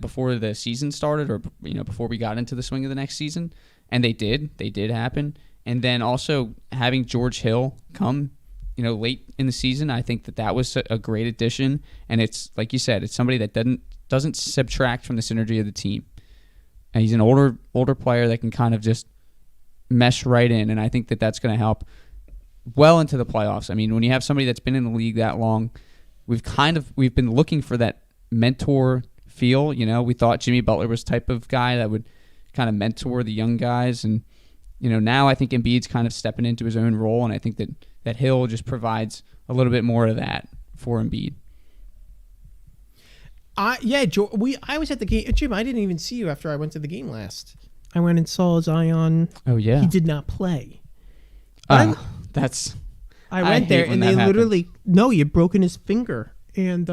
before the season started, or before we got into the swing of the next season, and they did happen. And then also having George Hill come late in the season, I think that was a great addition. And it's like you said, it's somebody that doesn't subtract from the synergy of the team. And he's an older player that can kind of just mesh right in, and I think that that's going to help well into the playoffs. I mean, when you have somebody that's been in the league that long, we've been looking for that mentor feel. We thought Jimmy Butler was the type of guy that would kind of mentor the young guys. And, now I think Embiid's kind of stepping into his own role. And I think that Hill just provides a little bit more of that for Embiid. I was at the game. Jim, I didn't even see you after I went to the game last. I went and saw Zion. Oh, yeah. He did not play. I went there and they literally, he had broken his finger. And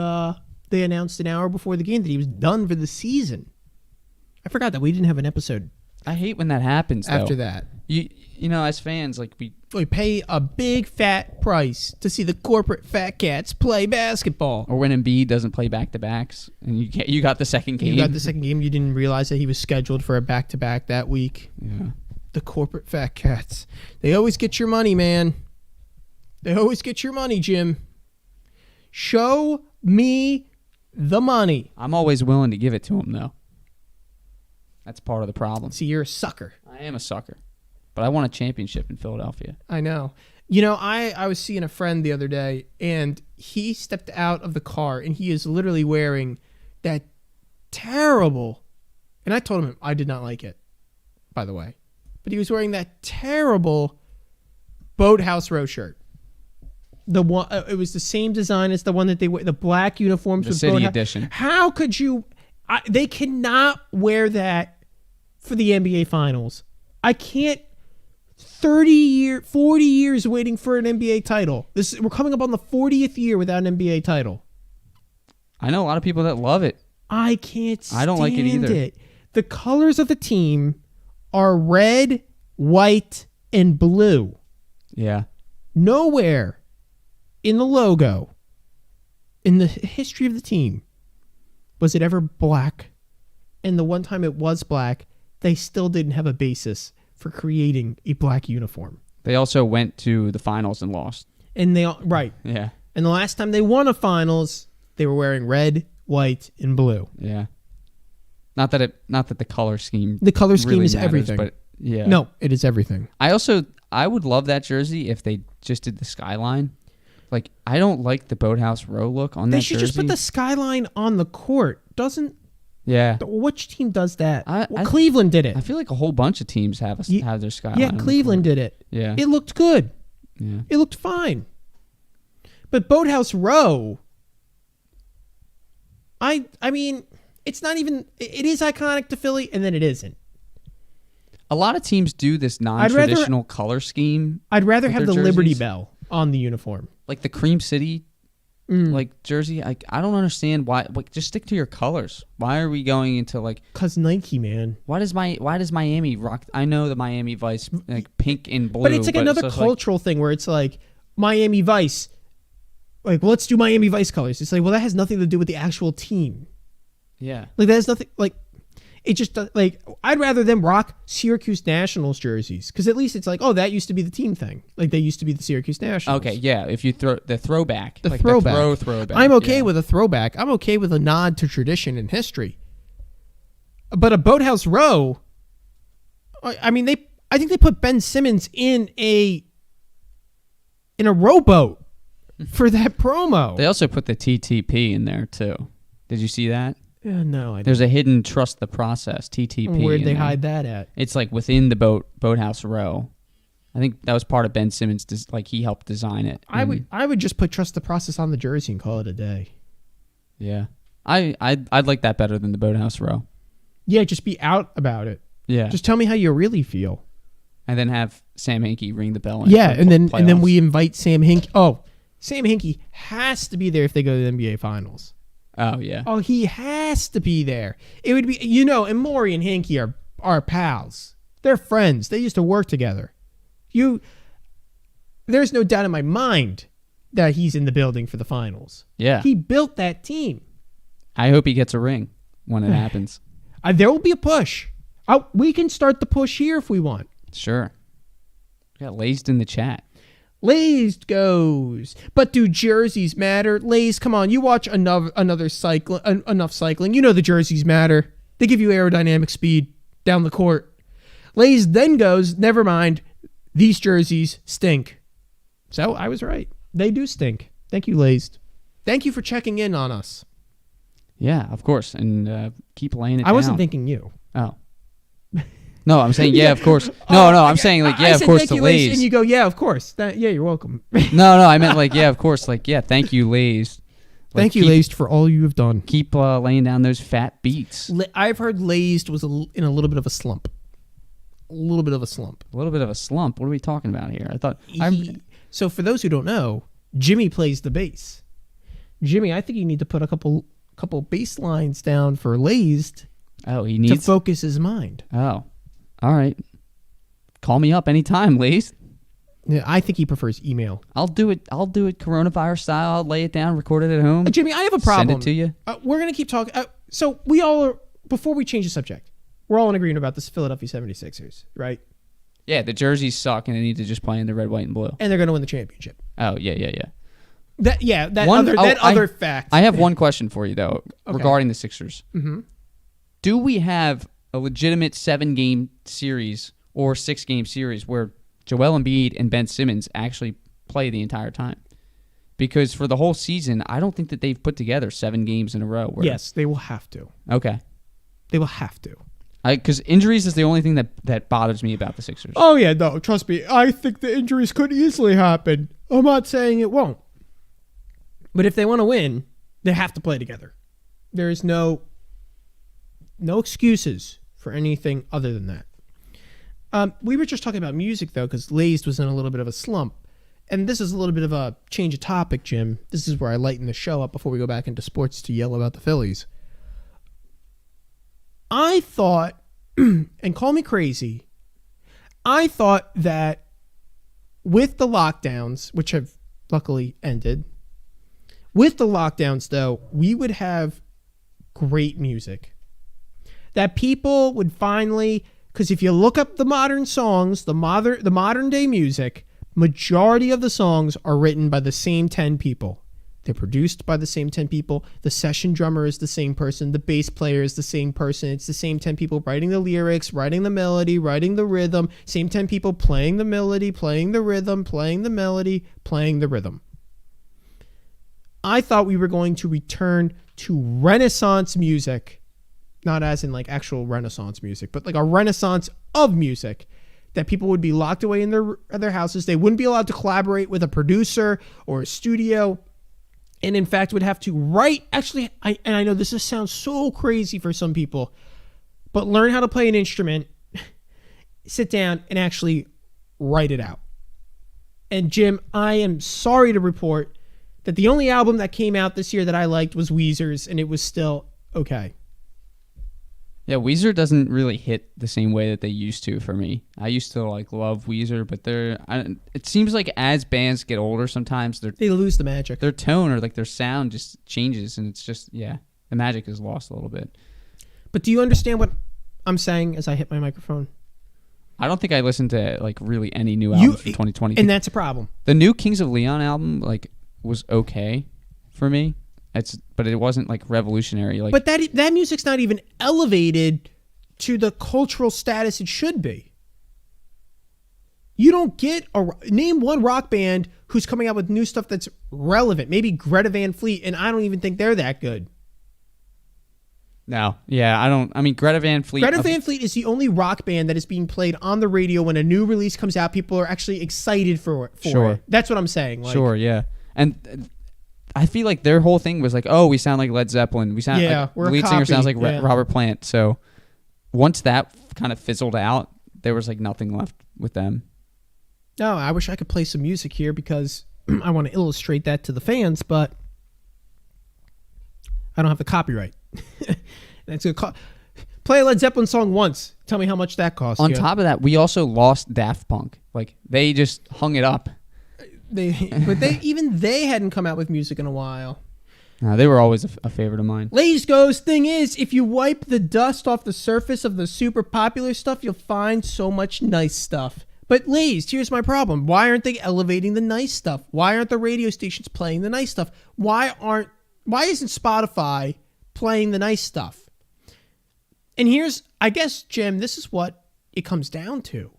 they announced an hour before the game that he was done for the season. I forgot that we didn't have an episode. I hate when that happens, though. After that. As fans, we pay a big fat price to see the corporate fat cats play basketball. Or when Embiid doesn't play back-to-backs and you got the second game. You got the second game. You didn't realize that he was scheduled for a back-to-back that week. Yeah. The corporate fat cats. They always get your money, man. They always get your money, Jim. Show me the money. I'm always willing to give it to him, though. That's part of the problem. See, you're a sucker. I am a sucker. But I won a championship in Philadelphia. I know. I was seeing a friend the other day, and he stepped out of the car, and he is literally wearing that terrible, and I told him I did not like it, by the way, but he was wearing that terrible Boathouse Row shirt. The one, it was the same design as the one that they wear, the black uniforms The with City Boathouse. Edition. How could you? They cannot wear that for the NBA Finals. I can't. 40 years waiting for an NBA title. We're coming up on the 40th year without an NBA title. I know a lot of people that love it. I can't stand I don't like it either. The colors of the team are red, white, and blue. Yeah. Nowhere in the logo, in the history of the team, was it ever black. And the one time it was black, they still didn't have a basis for creating a black uniform. They also went to the finals and lost. And right. Yeah. And the last time they won a finals, they were wearing red, white, and blue. Yeah. Not that the color scheme. The color scheme really is matters, everything. But yeah. No, it is everything. I would love that jersey if they just did the skyline. Like, I don't like the Boathouse Row look on that jersey. They should just put the skyline on the court. Yeah. Which team does that? I Cleveland did it. I feel like a whole bunch of teams have their skyline. Yeah, Cleveland did it. Yeah. It looked good. Yeah. It looked fine. But Boathouse Row, I mean, it's not even, it is iconic to Philly, and then it isn't. A lot of teams do this non-traditional color scheme. I'd rather have the jerseys. Liberty Bell on the uniform. Like the Cream City jersey. I don't understand why. Just stick to your colors. Why are we going into Cause Nike, man. Why does Miami rock? I know the Miami Vice pink and blue, but it's another cultural thing where it's Miami Vice. Let's do Miami Vice colors. It's that has nothing to do with the actual team. Yeah. That has nothing it just I'd rather them rock Syracuse Nationals jerseys because at least it's that used to be the team thing. They used to be the Syracuse Nationals. Okay, yeah. If you throw the throwback, the throwback, I'm okay with a throwback. I'm okay with a nod to tradition and history. But a Boathouse Row, I think they put Ben Simmons in a rowboat for that promo. They also put the TTP in there too. Did you see that? No, I didn't. There's a hidden trust the process, TTP. Where'd they hide that at? It's within the Boathouse Row. I think that was part of Ben Simmons. He helped design it. I would just put trust the process on the jersey and call it a day. Yeah, I'd like that better than the Boathouse Row. Yeah, just be out about it. Yeah, just tell me how you really feel. And then have Sam Hinkie ring the bell. Yeah, and then we invite Sam Hinkie. Oh, Sam Hinkie has to be there if they go to the NBA Finals. Oh, yeah. Oh, he has to be there. It would be, and Morey and Hinkie are pals. They're friends. They used to work together. There's no doubt in my mind that he's in the building for the finals. Yeah. He built that team. I hope he gets a ring when it happens. There will be a push. We can start the push here if we want. Sure. We got Lazed in the chat. Lazed goes. But do jerseys matter? Laze, come on. You watch enough cycling. You know the jerseys matter. They give you aerodynamic speed down the court. Laze then goes, never mind. These jerseys stink. So I was right. They do stink. Thank you, Lazed. Thank you for checking in on us. Yeah, of course. And keep laying it down. I wasn't thinking you. Oh. No, I'm saying, yeah, of course. No, I'm saying, like, yeah, of course, to Lays. And you go, yeah, of course. Yeah, you're welcome. No, I meant, like, yeah, of course. Like, yeah, thank you, Lays. Like, Thank you, Laced, for all you have done. Keep laying down those fat beats. I've heard Laced was in a little bit of a slump. A little bit of a slump. A little bit of a slump? What are we talking about here? I thought... So for those who don't know, Jimmy plays the bass. Jimmy, I think you need to put a couple bass lines down for Laced to focus his mind. Oh, all right. Call me up anytime, Lays. Yeah, I think he prefers email. I'll do it coronavirus style. I'll lay it down, record it at home. Jimmy, I have a problem. Send it to you. We're going to keep talking. So we all are, before we change the subject, we're all in agreement about this Philadelphia 76ers, right? Yeah, the jerseys suck and they need to just play in the red, white, and blue. And they're going to win the championship. Oh, yeah. That other fact. I have one question for you, though, regarding the Sixers. Mm-hmm. Do we have a legitimate 7-game series or 6-game series where Joel Embiid and Ben Simmons actually play the entire time? Because for the whole season, I don't think that they've put together 7 games in a row. Yes, they will have to. Okay. They will have to. Because injuries is the only thing that bothers me about the Sixers. Oh, yeah, no, trust me. I think the injuries could easily happen. I'm not saying it won't. But if they want to win, they have to play together. There is no excuses for anything other than that. We were just talking about music, though, because Laced was in a little bit of a slump. And this is a little bit of a change of topic, Jim. This is where I lighten the show up before we go back into sports to yell about the Phillies. I thought, and call me crazy, I thought that with the lockdowns, which have luckily ended, with the lockdowns, though, we would have great music. That people would finally... Because if you look up the modern songs, the modern day music, majority of the songs are written by the same 10 people. They're produced by the same 10 people. The session drummer is the same person. The bass player is the same person. It's the same 10 people writing the lyrics, writing the melody, writing the rhythm. Same 10 people playing the melody, playing the rhythm, playing the melody, playing the rhythm. I thought we were going to return to Renaissance music. Not as in like actual Renaissance music, but like a renaissance of music, that people would be locked away in their houses. They wouldn't be allowed to collaborate with a producer or a studio, and in fact would have to write. Actually, I know this sounds so crazy for some people, but learn how to play an instrument, sit down, and actually write it out. And Jim, I am sorry to report that the only album that came out this year that I liked was Weezer's, and it was still okay. Yeah, Weezer doesn't really hit the same way that they used to for me. I used to love Weezer, but it seems like as bands get older, sometimes they lose the magic. Their tone or like their sound just changes, and it's just the magic is lost a little bit. But do you understand what I'm saying as I hit my microphone? I don't think I listened to like really any new albums for 2020, and that's a problem. The new Kings of Leon album was okay for me. But it wasn't like revolutionary. But that music's not even elevated to the cultural status it should be. You don't get name one rock band who's coming out with new stuff that's relevant. Maybe Greta Van Fleet, and I don't even think they're that good. No, yeah, I don't. I mean, Greta Van Fleet. Greta Van Fleet is the only rock band that is being played on the radio when a new release comes out. People are actually excited for it. Sure, that's what I'm saying. Sure, yeah, and I feel like their whole thing was like, oh, we sound like Led Zeppelin. We sound like the lead singer sounds like Robert Plant. So once that kind of fizzled out, there was like nothing left with them. No, I wish I could play some music here because I want to illustrate that to the fans, but I don't have the copyright. That's gonna play a Led Zeppelin song once. Tell me how much that costs. On top of that, we also lost Daft Punk. Like they just hung it up. They hadn't come out with music in a while. No, they were always a favorite of mine. Ladies goes, thing is, if you wipe the dust off the surface of the super popular stuff, you'll find so much nice stuff. But ladies, here's my problem. Why aren't they elevating the nice stuff? Why aren't the radio stations playing the nice stuff? Why isn't Spotify playing the nice stuff? And here's, I guess, Jim, this is what it comes down to.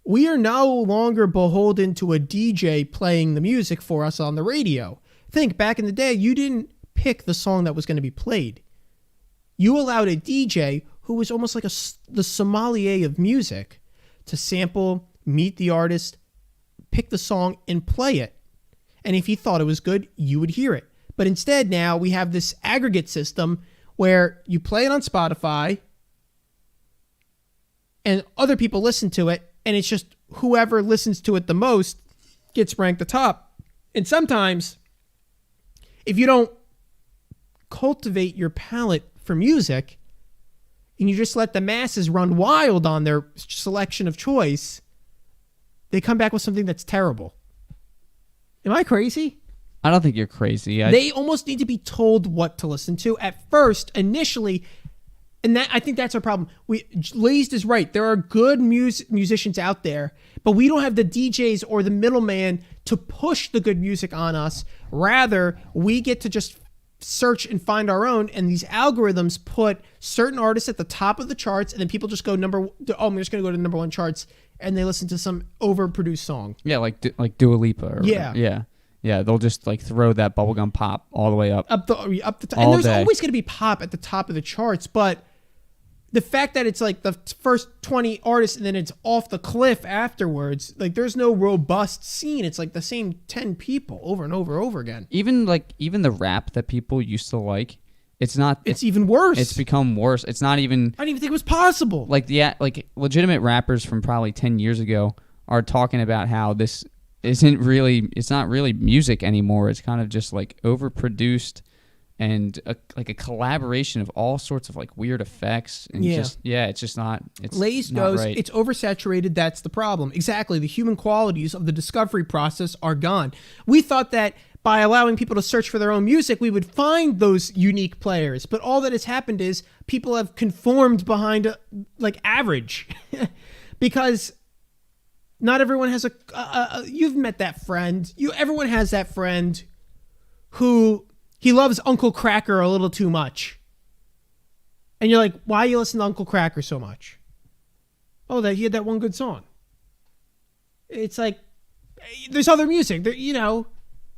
We are no longer beholden to a DJ playing the music for us on the radio. Think, back in the day, you didn't pick the song that was going to be played. You allowed a DJ who was almost like the sommelier of music to sample, meet the artist, pick the song, and play it. And if he thought it was good, you would hear it. But instead now we have this aggregate system where you play it on Spotify and other people listen to it, and it's just whoever listens to it the most gets ranked the top. And sometimes, if you don't cultivate your palate for music and you just let the masses run wild on their selection of choice, they come back with something that's terrible. Am I crazy? I don't think you're crazy. They almost need to be told what to listen to at first, initially. And I think that's our problem. Lazed is right. There are good musicians out there, but we don't have the DJs or the middleman to push the good music on us. Rather, we get to just search and find our own, and these algorithms put certain artists at the top of the charts, and then people just go I'm just going to go to number one charts, and they listen to some overproduced song. Yeah, like Dua Lipa. Yeah, they'll just like throw that bubblegum pop all the way up the top. All And there's day. always going to be pop at the top of the charts, but the fact that it's like the first 20 artists and then it's off the cliff afterwards, like there's no robust scene. It's like the same 10 people over and over again. Even the rap that people used to like, it's even worse. It's become worse. It's not even I didn't even think it was possible. like legitimate rappers from probably 10 years ago are talking about how this it's not really music anymore. It's kind of just like overproduced and a collaboration of all sorts of like weird effects and it's just not. It's Lace not goes, right. it's oversaturated. That's the problem. Exactly. The human qualities of the discovery process are gone. We thought that by allowing people to search for their own music, we would find those unique players. But all that has happened is people have conformed behind like average because not everyone has you've met that friend. Everyone has that friend who he loves Uncle Kracker a little too much. And you're like, why you listen to Uncle Kracker so much? Oh, that he had that one good song. It's like, there's other music.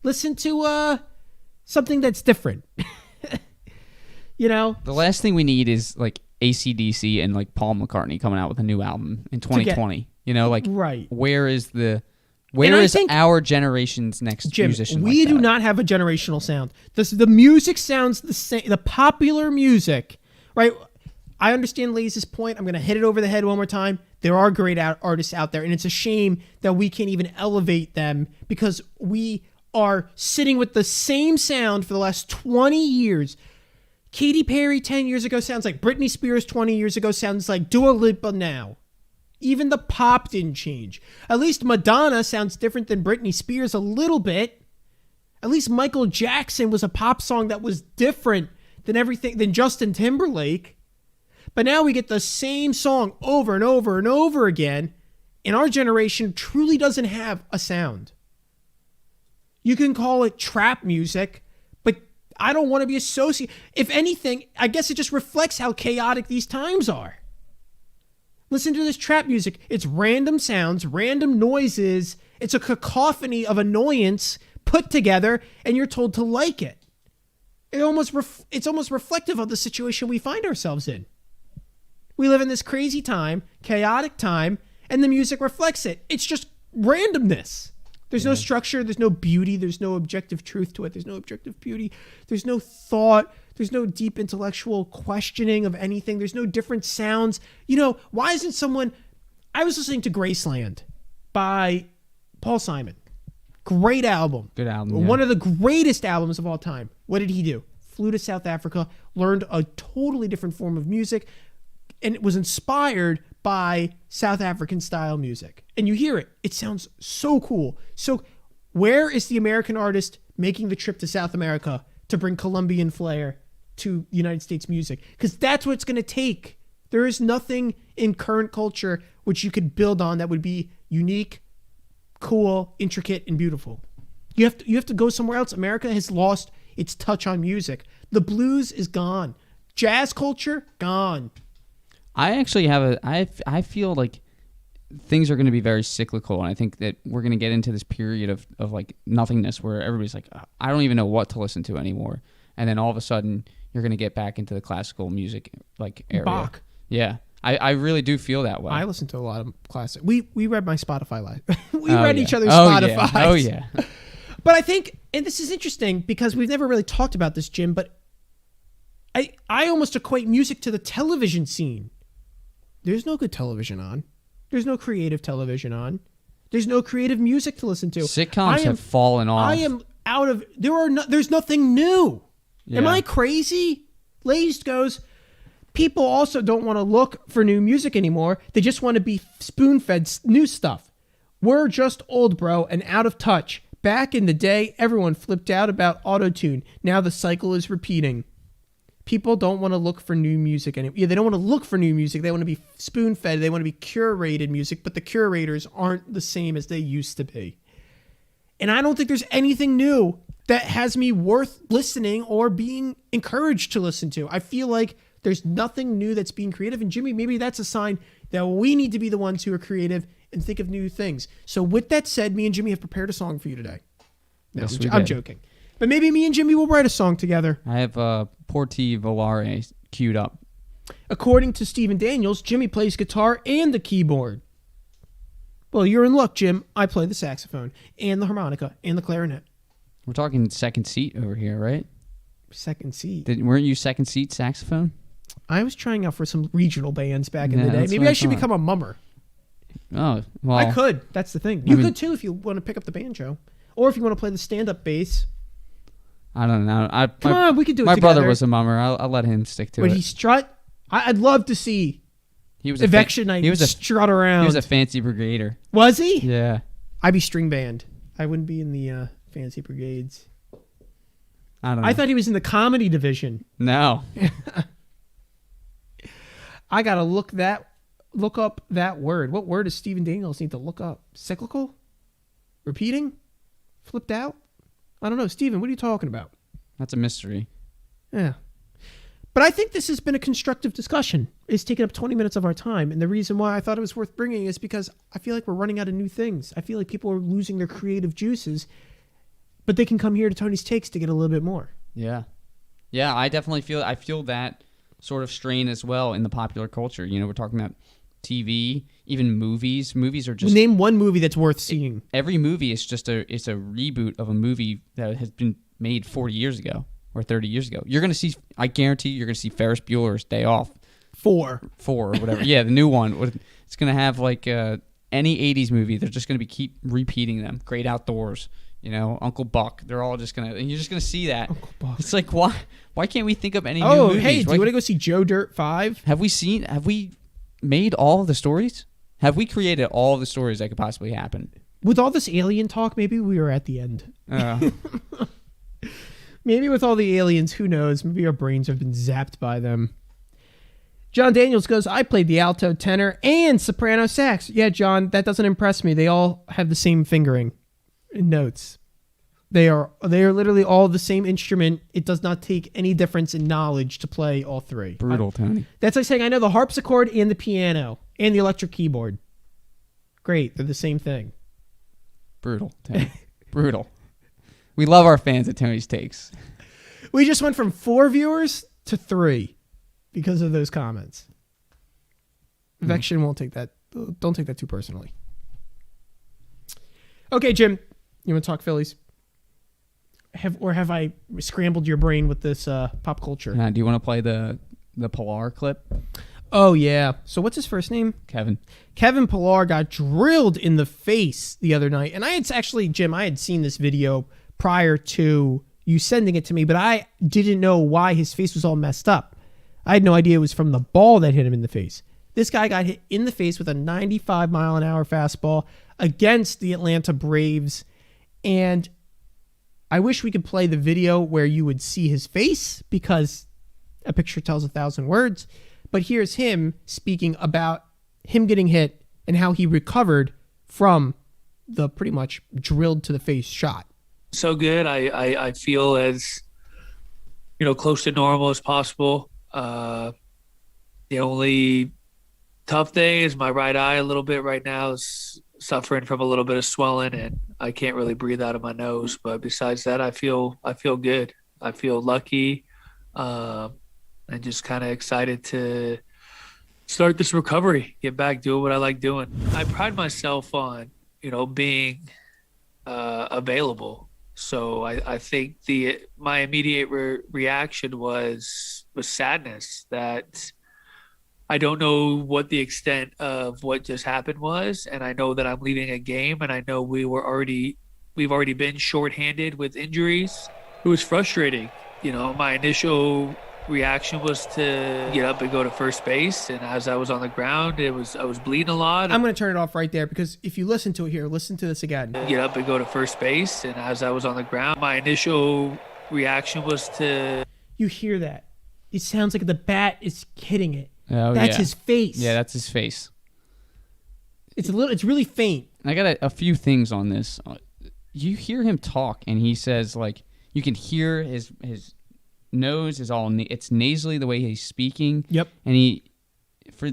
Listen to something that's different. The last thing we need is like AC/DC and like Paul McCartney coming out with a new album in 2020. Right. Where is our generation's next Jim, musician? we do not have a generational sound. The music sounds the same. The popular music, right? I understand Laze's point. I'm going to hit it over the head one more time. There are great artists out there, and it's a shame that we can't even elevate them because we are sitting with the same sound for the last 20 years. Katy Perry 10 years ago sounds like Britney Spears 20 years ago sounds like Dua Lipa now. Even the pop didn't change. At least Madonna sounds different than Britney Spears a little bit. At least Michael Jackson was a pop song that was different than Justin Timberlake. But now we get the same song over and over and over again, and our generation truly doesn't have a sound. You can call it trap music, but I don't want to be associated. If anything, I guess it just reflects how chaotic these times are. Listen to this trap music. It's random sounds, random noises. It's a cacophony of annoyance put together, and you're told to like it. It's almost reflective of the situation we find ourselves in. We live in this crazy time, chaotic time, and the music reflects it. It's just randomness. There's no structure. There's no beauty. There's no objective truth to it. There's no objective beauty. There's no thought. There's no deep intellectual questioning of anything. There's no different sounds. Why isn't someone... I was listening to Graceland by Paul Simon. Great album. Good album. Yeah. One of the greatest albums of all time. What did he do? Flew to South Africa, learned a totally different form of music, and it was inspired by South African style music. And you hear it. It sounds so cool. So where is the American artist making the trip to South America to bring Colombian flair to United States music? Because that's what it's going to take. There is nothing in current culture which you could build on that would be unique, cool, intricate, and beautiful. You have to go somewhere else. America has lost its touch on music. The blues is gone. Jazz culture, gone. I actually I feel like things are going to be very cyclical, and I think that we're going to get into this period of like nothingness where everybody's like, I don't even know what to listen to anymore. and then all of a sudden you're going to get back into the classical music like area. Bach. Yeah. I really do feel that way. I listen to a lot of classic. We read my Spotify live. we Oh, read yeah. each other's Oh, Spotify. yeah. Oh, yeah. But I think, and this is interesting because we've never really talked about this, Jim, but I almost equate music to the television scene. There's no good television on. There's no creative television on. There's no creative music to listen to. Sitcoms have fallen off. I am out of, there's nothing new. Yeah. Am I crazy? Laced goes, people also don't want to look for new music anymore. They just want to be spoon-fed new stuff. We're just old, bro, and out of touch. Back in the day, everyone flipped out about auto-tune. Now the cycle is repeating. People don't want to look for new music anymore. Yeah, they don't want to look for new music. They want to be spoon-fed. They want to be curated music, but the curators aren't the same as they used to be. And I don't think there's anything new that has me worth listening or being encouraged to listen to. I feel like there's nothing new that's being creative. And Jimmy, maybe that's a sign that we need to be the ones who are creative and think of new things. So with that said, me and Jimmy have prepared a song for you today. No, Yes, I'm did. joking. But maybe me and Jimmy will write a song together. I have Porti Volare queued up. According to Stephen Daniels, Jimmy plays guitar and the keyboard. Well, you're in luck, Jim. I play the saxophone and the harmonica and the clarinet. We're talking second seat over here, right? Second seat. Weren't you second seat saxophone? I was trying out for some regional bands back in Yeah, the day. that's Maybe what I I should thought. become a mummer. Oh, well. I could. That's the thing. You mean- could too if you want to pick up the banjo. Or if you want to play the stand-up bass. I don't know. Come on, we could do it My together. brother was a mummer. I'll let him stick to Would it. he strut? I'd love to see He was Eviction Night He was a strut around. He was a fancy brigader. Was he? Yeah. I'd be string band. I wouldn't be in the fancy brigades. I don't know. I thought he was in the comedy division. No. I gotta look up that word. What word does Stephen Daniels need to look up? Cyclical? Repeating? Flipped out? I don't know. Stephen, what are you talking about? That's a mystery. Yeah. But I think this has been a constructive discussion. It's taken up 20 minutes of our time. And the reason why I thought it was worth bringing is because I feel like we're running out of new things. I feel like people are losing their creative juices, but they can come here to Tony's Takes to get a little bit more. Yeah. Yeah, I definitely feel that sort of strain as well in the popular culture. You know, we're talking about TV, even movies. Movies are just Name one movie that's worth seeing. every movie is just it's a reboot of a movie that has been made 40 years ago or 30 years ago. You're going to see, I guarantee you're going to see Ferris Bueller's Day Off 4. 4 or whatever. Yeah, the new one. It's going to have like any 80s movie. They're just going to keep repeating them. Great Outdoors, you know, Uncle Buck. They're all just going to, and you're just going to see that. Uncle Buck. It's like, why can't we think of any new Oh, movies? hey, do Why you want to go see Joe Dirt 5? Have we made all of the stories? Have we created all of the stories that could possibly happen? With all this alien talk, maybe we were at the end. Uh, Maybe with all the aliens, who knows? Maybe our brains have been zapped by them. John Daniels goes, I played the alto, tenor, and soprano sax. Yeah, John, that doesn't impress me. They all have the same fingering in notes. They are literally all the same instrument. It does not take any difference in knowledge to play all three. brutal, Tony. That's like saying I know the harpsichord and the piano and the electric keyboard. Great, they're the same thing. Brutal, Tony. Brutal. We love our fans at Tony's Takes. We just went from 4 viewers to 3 because of those comments. Vection won't take that. Don't take that too personally. Okay, Jim, you want to talk Phillies? Have I scrambled your brain with this pop culture? Do you want to play the Pilar clip? Oh, yeah. So what's his first name? Kevin. Kevin Pillar got drilled in the face the other night. And I had seen this video prior to you sending it to me, but I didn't know why his face was all messed up. I had no idea it was from the ball that hit him in the face. This guy got hit in the face with a 95-mile-an-hour fastball against the Atlanta Braves. And I wish we could play the video where you would see his face because a picture tells 1,000 words. But here's him speaking about him getting hit and how he recovered from the pretty much drilled to the face shot. So good. I feel as, close to normal as possible. The only tough thing is my right eye a little bit right now is suffering from a little bit of swelling and I can't really breathe out of my nose. But besides that, I feel good. I feel lucky, and just kind of excited to start this recovery, get back doing what I like doing. I pride myself on, being available. So I think my immediate reaction was sadness that I don't know what the extent of what just happened was, and I know that I'm leaving a game, and I know we've already been shorthanded with injuries. It was frustrating. My initial reaction was to get up and go to first base, and as I was on the ground, I was bleeding a lot. I'm going to turn it off right there because if you listen to it here, listen to this again. Get up and go to first base, and as I was on the ground, my initial reaction was to. You hear that? It sounds like the bat is hitting it. Oh, that's yeah. his face. Yeah, that's his face. It's really faint. I got a few things on this. You hear him talk, and he says, like, you can hear his nose is all it's nasally the way he's speaking. Yep. And for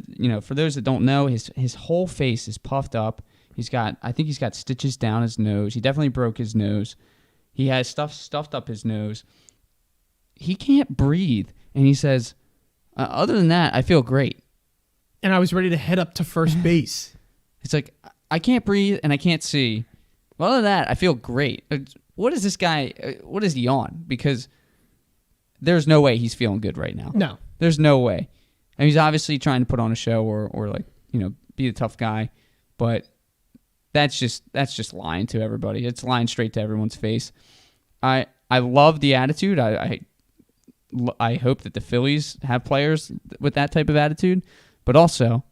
those that don't know, his whole face is puffed up. I think he's got stitches down his nose. He definitely broke his nose. He has stuff stuffed up his nose. He can't breathe, and he says, other than that, I feel great. And I was ready to head up to first base. It's like, I can't breathe and I can't see. Well, other than that, I feel great. What is this guy? What is he on? Because there's no way he's feeling good right now. No. There's no way. And he's obviously trying to put on a show or like, be the tough guy. But that's just lying to everybody. It's lying straight to everyone's face. I love the attitude. I hope that the Phillies have players with that type of attitude. But also,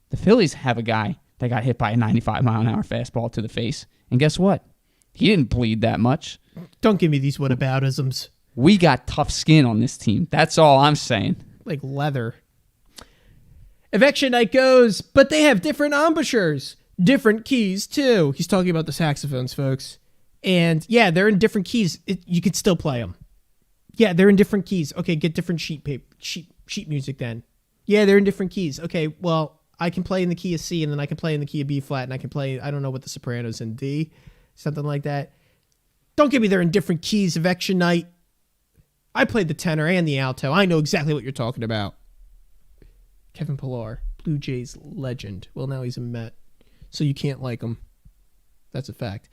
the Phillies have a guy that got hit by a 95-mile-an-hour fastball to the face. And guess what? He didn't bleed that much. Don't give me these whataboutisms. We got tough skin on this team. That's all I'm saying. Like leather. Eviction night goes, but they have different embouchures. Different keys, too. He's talking about the saxophones, folks. And, yeah, they're in different keys. You could still play them. Yeah, they're in different keys. Okay, get different sheet music then. Yeah, they're in different keys. Okay, well, I can play in the key of C, and then I can play in the key of B flat, and I can play, I don't know what the soprano's in D, something like that. Don't give me they're in different keys, Eviction night. I played the tenor and the alto. I know exactly what you're talking about. Kevin Pillar, Blue Jays legend. Well, now he's a Met, so you can't like him. That's a fact.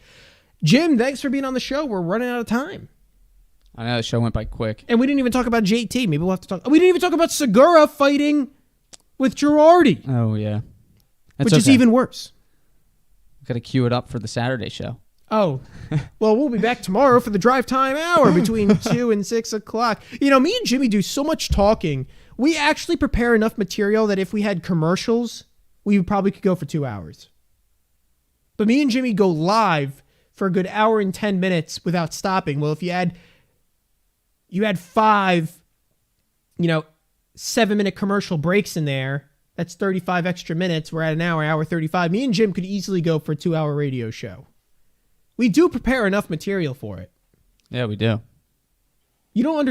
Jim, thanks for being on the show. We're running out of time. I know the show went by quick. And we didn't even talk about JT. Maybe we'll have to talk. We didn't even talk about Segura fighting with Girardi. Oh, yeah. Which is even worse. Got to cue it up for the Saturday show. Oh, well, we'll be back tomorrow for the drive time hour between 2 and 6 o'clock. Me and Jimmy do so much talking. We actually prepare enough material that if we had commercials, we probably could go for 2 hours. But me and Jimmy go live for a good hour and 10 minutes without stopping. Well, if you had 5, 7-minute commercial breaks in there, that's 35 extra minutes. We're at an hour 35. Me and Jim could easily go for a 2-hour radio show. We do prepare enough material for it. Yeah, we do. You don't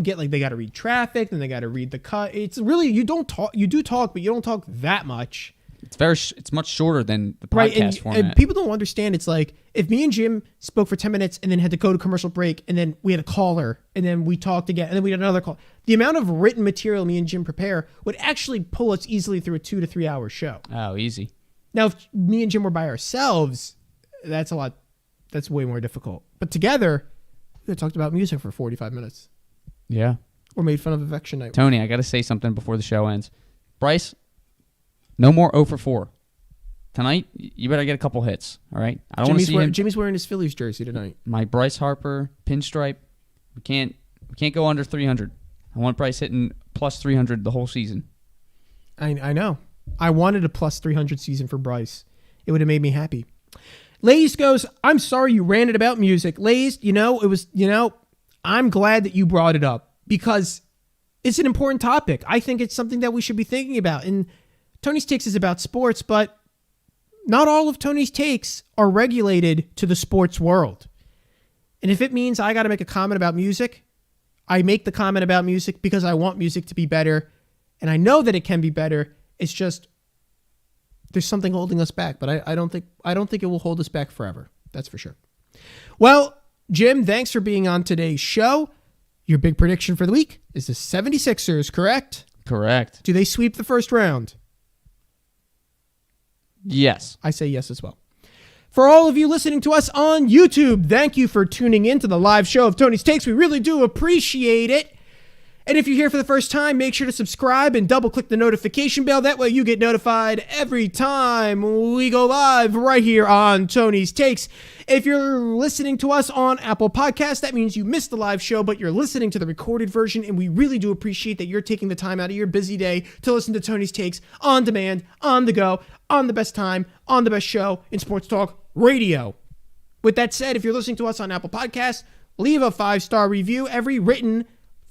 get they got to read traffic, then they got to read the cut. It's really, you don't talk, you do talk, but you don't talk that much. It's much shorter than the podcast right, format. And people don't understand. It's like if me and Jim spoke for 10 minutes and then had to go to commercial break and then we had a caller and then we talked again and then we had another call. The amount of written material me and Jim prepare would actually pull us easily through a 2 to 3 hour show. Oh, easy. Now, if me and Jim were by ourselves, that's way more difficult. But together, we talked about music for 45 minutes. Yeah. Or made fun of Eviction night. Tony, I got to say something before the show ends. Bryce, no more 0 for 4. Tonight, you better get a couple hits, all right? I don't want to see him. Jimmy's wearing his Phillies jersey tonight. My Bryce Harper pinstripe, we can't go under 300. I want Bryce hitting plus 300 the whole season. I know. I wanted a plus 300 season for Bryce. It would have made me happy. Lays goes, I'm sorry you ranted about music. Lays, I'm glad that you brought it up because it's an important topic. I think it's something that we should be thinking about. And Tony's Takes is about sports, but not all of Tony's Takes are regulated to the sports world. And if it means I got to make a comment about music, I make the comment about music because I want music to be better. And I know that it can be better. It's just there's something holding us back, but I don't think it will hold us back forever. That's for sure. Well, Jim, thanks for being on today's show. Your big prediction for the week is the 76ers, correct? Correct. Do they sweep the first round? Yes. I say yes as well. For all of you listening to us on YouTube, thank you for tuning in to the live show of Tony's Takes. We really do appreciate it. And if you're here for the first time, make sure to subscribe and double-click the notification bell. That way you get notified every time we go live right here on Tony's Takes. If you're listening to us on Apple Podcasts, that means you missed the live show, but you're listening to the recorded version, and we really do appreciate that you're taking the time out of your busy day to listen to Tony's Takes on demand, on the go, on the best time, on the best show in sports talk radio. With that said, if you're listening to us on Apple Podcasts, leave a 5-star review. Every written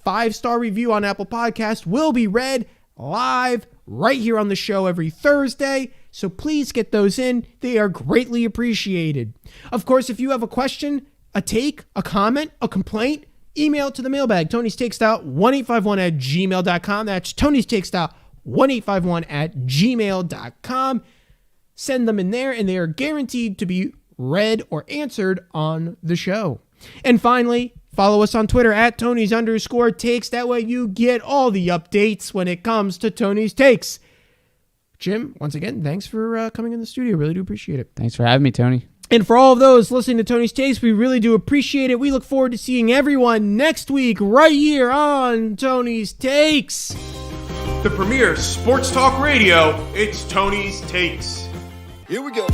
5-star review on Apple Podcasts will be read live right here on the show every Thursday. So please get those in. They are greatly appreciated. Of course, if you have a question, a take, a comment, a complaint, email it to the mailbag, tonystakes.1851@gmail.com. That's tonystakes.1851@gmail.com. Send them in there, and they are guaranteed to be read or answered on the show. And finally, follow us on Twitter at Tonys_takes. That way you get all the updates when it comes to Tony's Takes. Jim, once again, thanks for coming in the studio. Really do appreciate it. Thanks for having me, Tony. And for all of those listening to Tony's Takes, we really do appreciate it. We look forward to seeing everyone next week right here on Tony's Takes. The premier sports talk radio, it's Tony's Takes. Here we go.